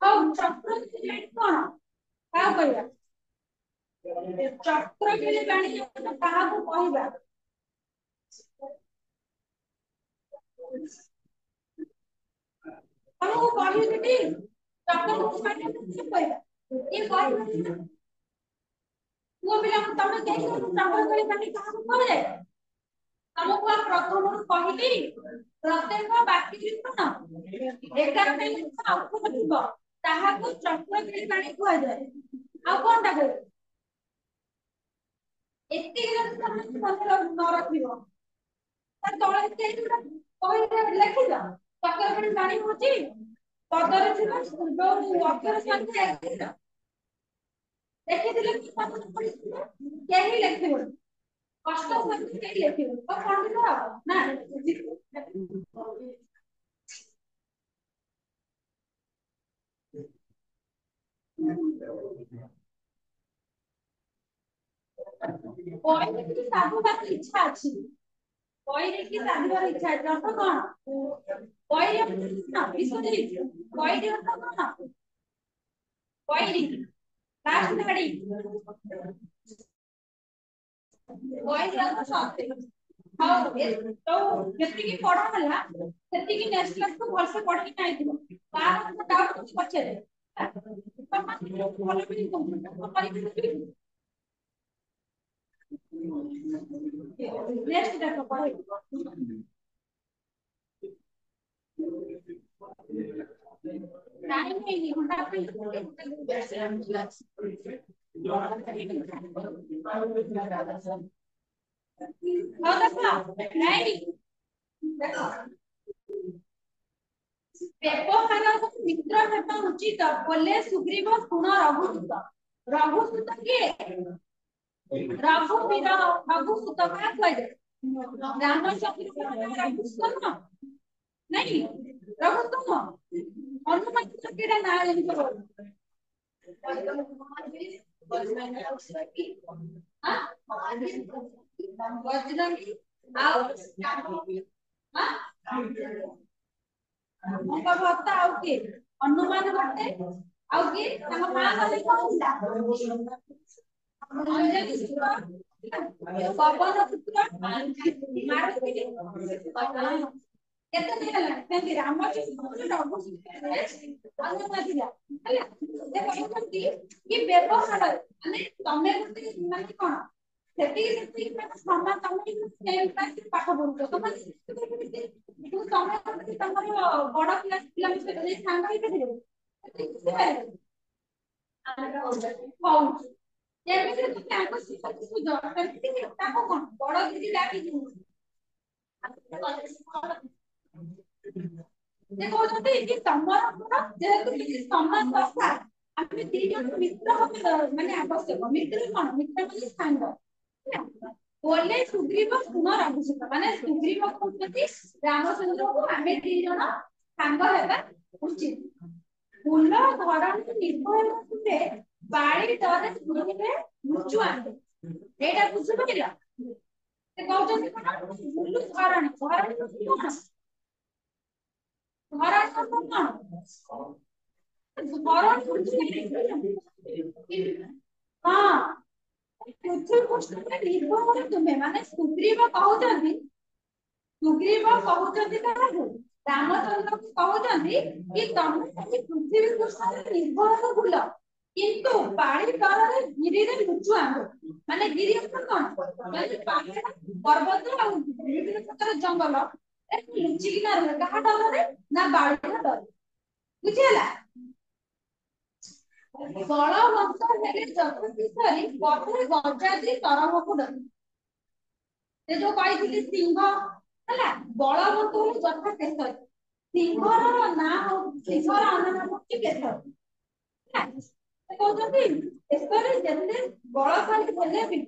ହଉ ଚକ୍ର କଣ କାହା କହିବା ଚକ୍ର କିଳି ବାଣୀ କାହାକୁ କହିବା ତମକୁ କହିବିଟି ଚକ୍ର କହିବା କିଏ କହିବ ପୁଅ ପିଲାଙ୍କୁ ତମେ ଦେଇଛ ଚକ୍ର କିଳି ବାଣୀ କାହାକୁ କୁହାଯାଏ ତମକୁ ପ୍ରଥମରୁ କହିଲି ପ୍ରତ୍ୟେକ ବାକ୍ୟ କଣ 11 ଅକ୍ଷର ଥିବ ତାହାକୁ ଚକ୍ର କିଳି ବାଣୀ କୁହାଯାଏ ଆଉ କଣଟା କହିବ ଏତିକି ଯଦି ତମେ ମନେ ନ ରଖିବ ତା ତଳେ କହିଲେ ଲେଖିଛ ଚକ୍ର ପାଣି ପାଣି ହଉଛି ପଦରେ ଥିବା ଯୋଉ ଅକ୍ଷର ସଂଖ୍ୟା ଏକର ଦେଖିଥିଲେ କି ତମେ ପଢିଥିଲେ କେହି ଲେଖିବନି କଷ୍ଟ ସଂଖ୍ୟା କେହି ଲେଖିବନି ତ ପଢିବ ଆଉ ନା ବହିରେ କିଛି ସାଧୁବାର ଇଚ୍ଛା ଅଛି ବହିରେ କି ସାଧୁବାର ଇଚ୍ଛା ଅଛି ଅର୍ଥ କଣ ବହିରେ ବିଶ୍ଵ ଦେଇଛି ବହିରେ ଅର୍ଥ କଣ ବହିରେ ଲାଷ୍ଟ ଧାଡି ବହିରେ ଅର୍ଥ ସତେ ହଉ ତ ଯେତିକି ପଢା ହେଲା ସେତିକି ନେକ୍ସଟ କ୍ଲାସକୁ ଭଲସେ ପଢିକି ଯାଇଥିବ ତାର ଡାଉଟ କିଛି ପଚାରେ ଭଲ ବି କରିକି ନେକ୍ସଟ ଦେଖ ପଢେଇବ टाइम नहीं घंटा पे हाँ देखो नहीं देखो ବ୍ୟବହାର ମିତ୍ର ହେବା ଉଚିତ ବୋଲେ ସୁଗ୍ରୀବ ଶୁଣ ରଘୁସୂତ କିଏ ରଘୁବୀର ରଘୁସୂତ କାହା କୁହାଯାଏ ରାମଚନ୍ଦ୍ର ରଘୁସୂତ नहीं रघुसୂତ हनुमान केटा ना लेनी बजरंगी ଆଉ उनका भक्त ଆଉ କିଏ ହନୁମାନ ଗୋଟେ ଆଉ କିଏ ତାଙ୍କ ମା ମାନେ କଣ ଥିଲା ଅଞ୍ଜଲି ପୁତ୍ର ପବନ ପୁତ୍ର ମାରୁତି କେତେ ହେଲା ସେମିତି ରାମଚନ୍ଦ୍ର ରଘୁସୂତ ହନୁମାନ ଥିଲା ହେଲା ସେ କହୁଛନ୍ତି କି ବ୍ୟବହାର ମାନେ ତମେ ଗୋଟେ ମାନେ କଣ ସେତିକି ସେତିକି ମାନେ ସମାନ ତମେ ସେମ୍ କ୍ଲାସ ପାଠ ପଢୁଛ ତମେ ତମେ ତମର ବଡ କ୍ଲାସ ପିଲାଙ୍କ ସହିତ ଯାଇ ସାଙ୍ଗ ହେଇପାରିବେ ହଉ ଯେମିତି ତମେ ତାଙ୍କ ସହିତ ବୁଝ ସେମିତି ତାକୁ କଣ ବଡ ଦିଦି ଡାକିଯିବୁ ସେ କହୁଛନ୍ତି କି ତମର ମୋର ଯେହେତୁ କିଛି ସମାନ ଦରକାର ଆମେ ଦି ଜଣ ମିତ୍ର ହବା ମାନେ ଆବଶ୍ୟକ ମିତ୍ର କଣ ମିତ୍ର ମାନେ ସାଙ୍ଗ बोले सुग्रीव सुन रघुसୂତ ମାନେ ସୁଗ୍ରୀବ କହୁଛନ୍ତି ରାମଚନ୍ଦ୍ରକୁ ଆମେ ଦି ଜଣ ସାଙ୍ଗ ହେବା ଉଚିତ ଫୁଲ ଧରଣୀ ନିର୍ଭୟ ଥିଲେ ବାଳି ଡରେ ଶୁଣିଲେ ମୃତ୍ୟୁ ଆସେ ଏଇଟା ବୁଝିପାରିଲ ସେ କହୁଛନ୍ତି କଣ ଫୁଲ ଧରଣୀ ଧରଣୀ କଣ ଧରଣୀ କଣ ଧରଣୀ ହଁ ପୃଥ୍ୱୀ ପୃଷ୍ଠରେ ନିର୍ଭର ତୁମେ ମାନେ ସୁଗ୍ରୀବ କହୁଛନ୍ତି କାହାକୁ ରାମଚନ୍ଦ୍ରକୁ କହୁଛନ୍ତି କି ତମେ ଖାଲି ପୃଥିବୀ ପୃଷ୍ଠରେ ନିର୍ଭର ବୁଲ କିନ୍ତୁ ପାଣି ତଳରେ ଗିରିରେ ଲୁଚୁ ଆଣ ମାନେ ଗିରି ଅର୍ଥ କଣ ମାନେ ପାହାଡ ପର୍ବତ ଆଉ ବିଭିନ୍ନ ପ୍ରକାର ଜଙ୍ଗଲ ଲୁଚିକିନା ରୁହେ କାହା ଡରରେ ନା ବାଳିର ଡର ବୁଝିହେଲା ବଳବନ୍ତ ହେଲେ ଯଥେଷ୍ଟରି ପଥରେ ଗଜାଦି ତରଭକୁ ଡରି ସେ ଯୋଉ କହିଥିଲି ସିଂହ ହେଲା ବଳବନ୍ତ ହେଲେ ଯଥା କେଶରୀ ସିଂହର ନାଁ ସିଂହର ଅନ୍ୟ ନାମ ହଉଛି କେଶରୀ ହେଲା ସେ କହୁଛନ୍ତି କେଶରୀ ଯେତେ ବଳଶାଳୀ ହେଲେ ବି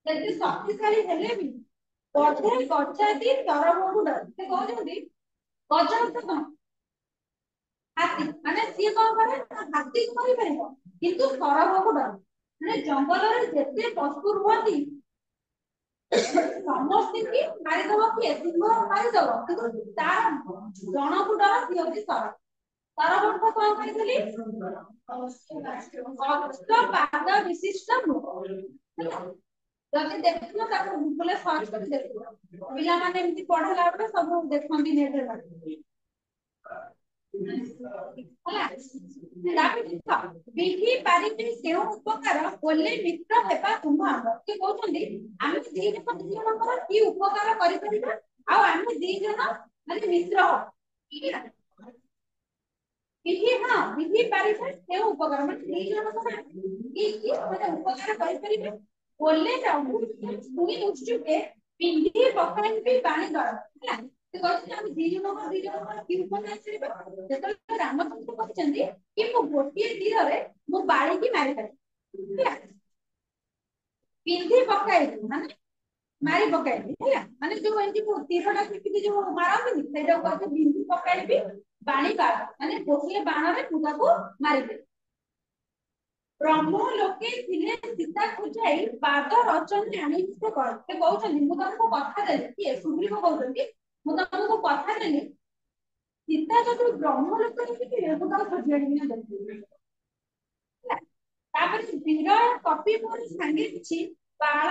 ଯେତେ ଶକ୍ତିଶାଳୀ ହେଲେ ବି ପଥରେ ଗଜାଦି ତରଭକୁ ଡରି ସେ କହୁଛନ୍ତି ଗଜ ଅର୍ଥ କଣ ହାତୀ ମାନେ ସିଏ କଣ କରେ ହାତୀ କରିପାରିବ କିନ୍ତୁ ସରଗକୁ ଡର ମାନେ ଜଙ୍ଗଲରେ ଯେତେ ପଶୁ ରୁହନ୍ତି ସମସ୍ତିଙ୍କି ମାରିଦବ କିଏ ସିଂହ ମାରିଦବ କିନ୍ତୁ ତାର ଜଣକୁ ଡର ସିଏ ହଉଛି ସରଗ ଅର୍ଥ କଣ କହିଥିଲି ଅଷ୍ଟ ପାଦ ବିଶିଷ୍ଟ ହେଲା ଯଦି ଦେଖିବ ତାକୁ ଗୁଗଲରେ ସର୍ଚ୍ଚ କରି ଦେଖିବ ପିଲାମାନେ ଏମିତି ପଢେଇଲା ବେଳେ ସବୁ ଦେଖନ୍ତି ନେଟରେ ବିଧି ପାରିବେ କେଉଁ ଉପକାର ବୋଲେ ମିତ୍ର ହେବା ତୁମ ଆଗ ସେ କହୁଛନ୍ତି ଆମେ ଦି ଜଣଙ୍କର କି ଉପକାର କରିପାରିବା ଆଉ ଆମେ ଦି ଜଣ ମାନେ ମିତ୍ର ହବା ବିଧି ହଁ ବିଧି ପାରିବେ କେଉଁ ଉପକାର ମାନେ ଦି ଜଣଙ୍କର କି ମାନେ ଉପକାର କରିପାରିବେ बोले जाऊ पुई उच्चुके पिंडी पकाइबी पानी दर ହେଲା ସେ କହିଛନ୍ତି ଆମେ ଦି ଜଣ କିଉପନ ଆସିବେ ଯେତେବେଳେ ରାମଚନ୍ଦ୍ର କହିଛନ୍ତି କି ମୁଁ ଗୋଟିଏ ତୀରରେ ମୁଁ ବାଳିକି ମାରିପାରିବି ହେଲା ପିନ୍ଧି ପକାଇବି ମାନେ ମାରି ପକାଇବି ହେଲା ମାନେ ଯୋଉ ଏମିତି ତୀରଟା ପିଟିକି ଯୋଉ ମାରନ୍ତିନି ସେଇଟାକୁ କହନ୍ତି ବିନ୍ଧି ପକାଇବି ବାଣି ବାଣ ମାନେ ଗୋଟିଏ ବାଣରେ ମୁଁ ତାକୁ ମାରିଦେବି ब्रह्म लोके थिले सीता पूजाई पाद रचन आनिष्ट कर से कहउछन्ती मु तुमको कथा देली कि सुग्रीव कहउछन्ती मु तुमको कथा देली सीता जदि ब्रह्म लोके थिले मु तुमको खोजियानी ना देली तापर वीर कपि मोर संगे किछि बाळ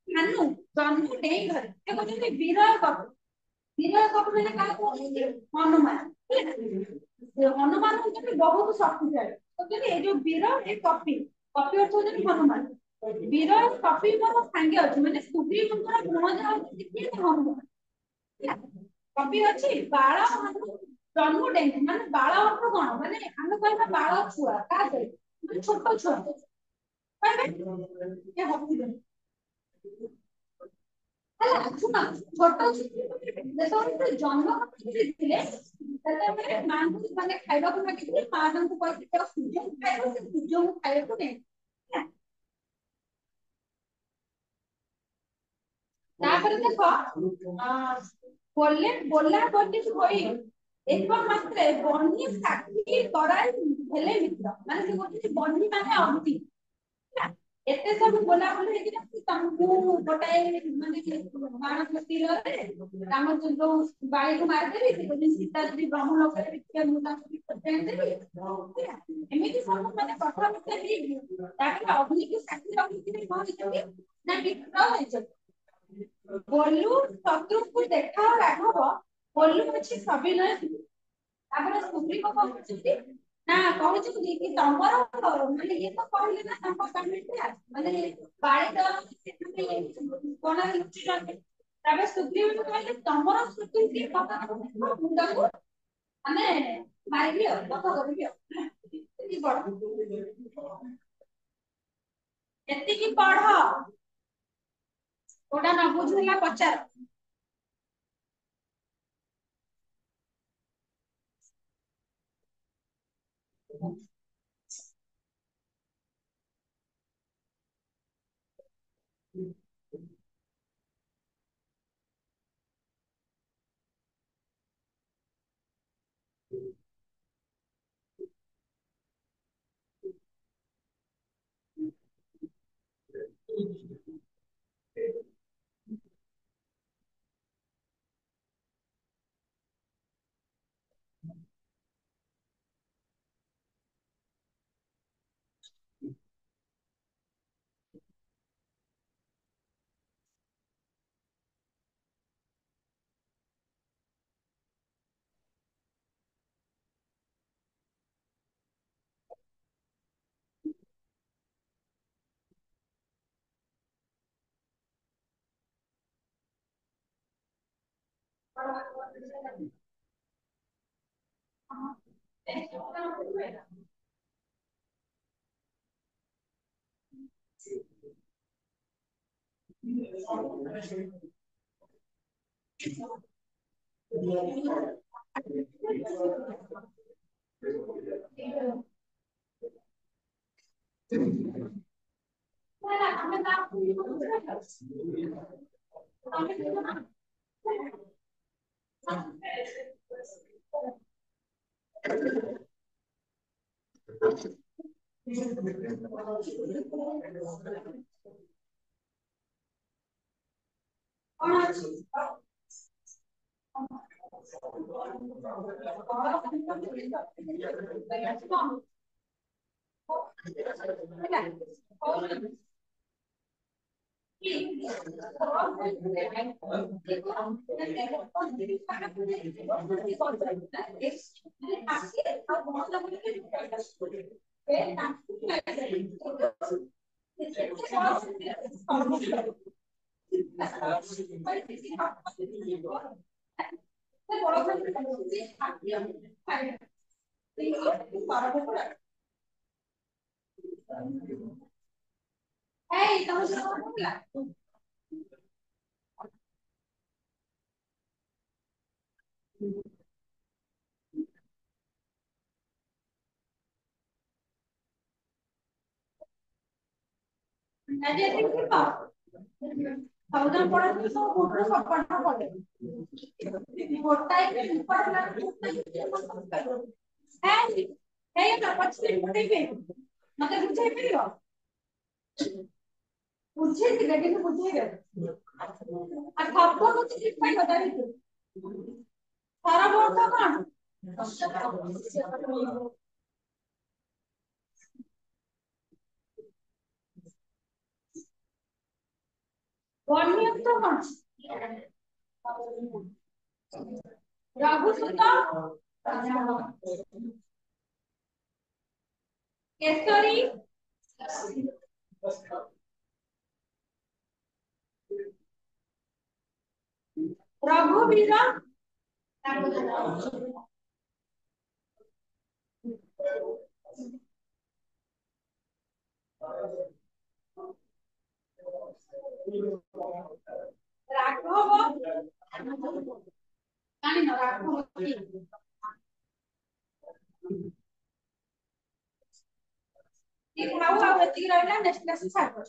भानु जन्म देई घरे से कहउछन्ती वीर कपि माने का कहउछन्ती हनुमान हनुमान होउछन्ती बहुत शक्तिशाली कहउछन्ती ए जो वीर ए कपि कपि अर्थ होउछन्ती हनुमान वीर कपि मोर संगे अछि माने सुग्रीवଙ୍କର ଭଣଜା होउछन्ती କିଏ ହनुମାନ कपि अछि बाळ भानु जन्म देई ମାନେ ବାଳ ଅର୍ଥ କଣ ମାନେ ଆମେ କହିବା ବାଳ ଛୁଆ କା ସେ ମାନେ ଛୋଟ ଛୁଆ କହିବେ ଏ ହସିବେ ହେଲା ଶୁଣ ଛୋଟ ଯେତେବେଳେ ଜନ୍ମ କରିଥିଲେ ସେତେବେଳେ ମାଙ୍କୁ ମାନେ ଖାଇବାକୁ ମାଗିଥିଲେ ମା ତାଙ୍କୁ କହିଥିଲେ ସୂର୍ଯ୍ୟଙ୍କୁ ଖାଇବ ସେ ସୂର୍ଯ୍ୟଙ୍କୁ ଖାଇବାକୁ ଦେଇ ତାପରେ ଦେଖ ବୋଲେ ବୋଲା ବୋଲି ହୋଇ ଏକ ମାତ୍ରେ ବନ୍ଧି ସାକ୍ଷୀ କରାଇ ହେଲେ ମିତ୍ର ମାନେ ସେ କହୁଛନ୍ତି ବନ୍ଧି ମାନେ ଅନ୍ତି ଏତେ ସବୁ ବୋଲାବୋଲି ହେଇକି ତମକୁ ଗୋଟାଏ ମାନେ ବାଣ ତୀରରେ ଆମ ଯୋଉ ବାଳିକୁ ମାରିଦେବି ସେ କହୁଛନ୍ତି ସୀତା ଯଦି ବ୍ରହ୍ମ ଲୋକରେ ଦେଖିବେ ମୁଁ ତାଙ୍କୁ ପଚାରିଦେବି ଏମିତି ସବୁ ମାନେ କଥାବାର୍ତ୍ତା ହେଇକି ତାପରେ ଅଗ୍ନିକୁ ସାକ୍ଷୀ ରଖିକିରି କଣ ହେଇଛନ୍ତି ନା ମିତ୍ର ହେଇଛନ୍ତି बोलू शत्रुକୁ ଦେଖା ରାଘବ बोलू ଅଛି ସବିନୟ ତାପରେ ସୁଗ୍ରୀବ କହୁଛନ୍ତି ନା କହୁଛନ୍ତି କି ତମର ମାନେ ଇଏ ତ କହିଲେ ନା ତାଙ୍କ କମେଣ୍ଟରେ ମାନେ ବାଳିକ କଣ ଲୁଚିଛନ୍ତି ତାପରେ ସୁଗ୍ରୀବ କହିଲେ ତମର ଶତ୍ରୁ କିଏ କଥା ମୁଁ ତାକୁ ମାନେ ମାରିବି ଆଉ କଥା କରିବି ଆଉ ଏତିକି ପଢ ଏତିକି ପଢ କୋଉଟା ନ ବୁଝିଲା ପଚାର Hey, kamu sudah ngomong nggak? Jadi itu apa? Tahu dan pola itu semua bodoh apa apa deh. Kota itu lupa dengan kota itu masuk ke. Hey, hey, apa sih kota itu? Maka bukan itu ya. Bukan tidak itu bukan ya. Atau apa itu sih pak kota itu? Para bodoh kan? Warni itu kan? Ragu sudah. Kesari. Ragu bilang. Ragu. Kan ragu. Ini tahu apa tinggalnya destinasi satu.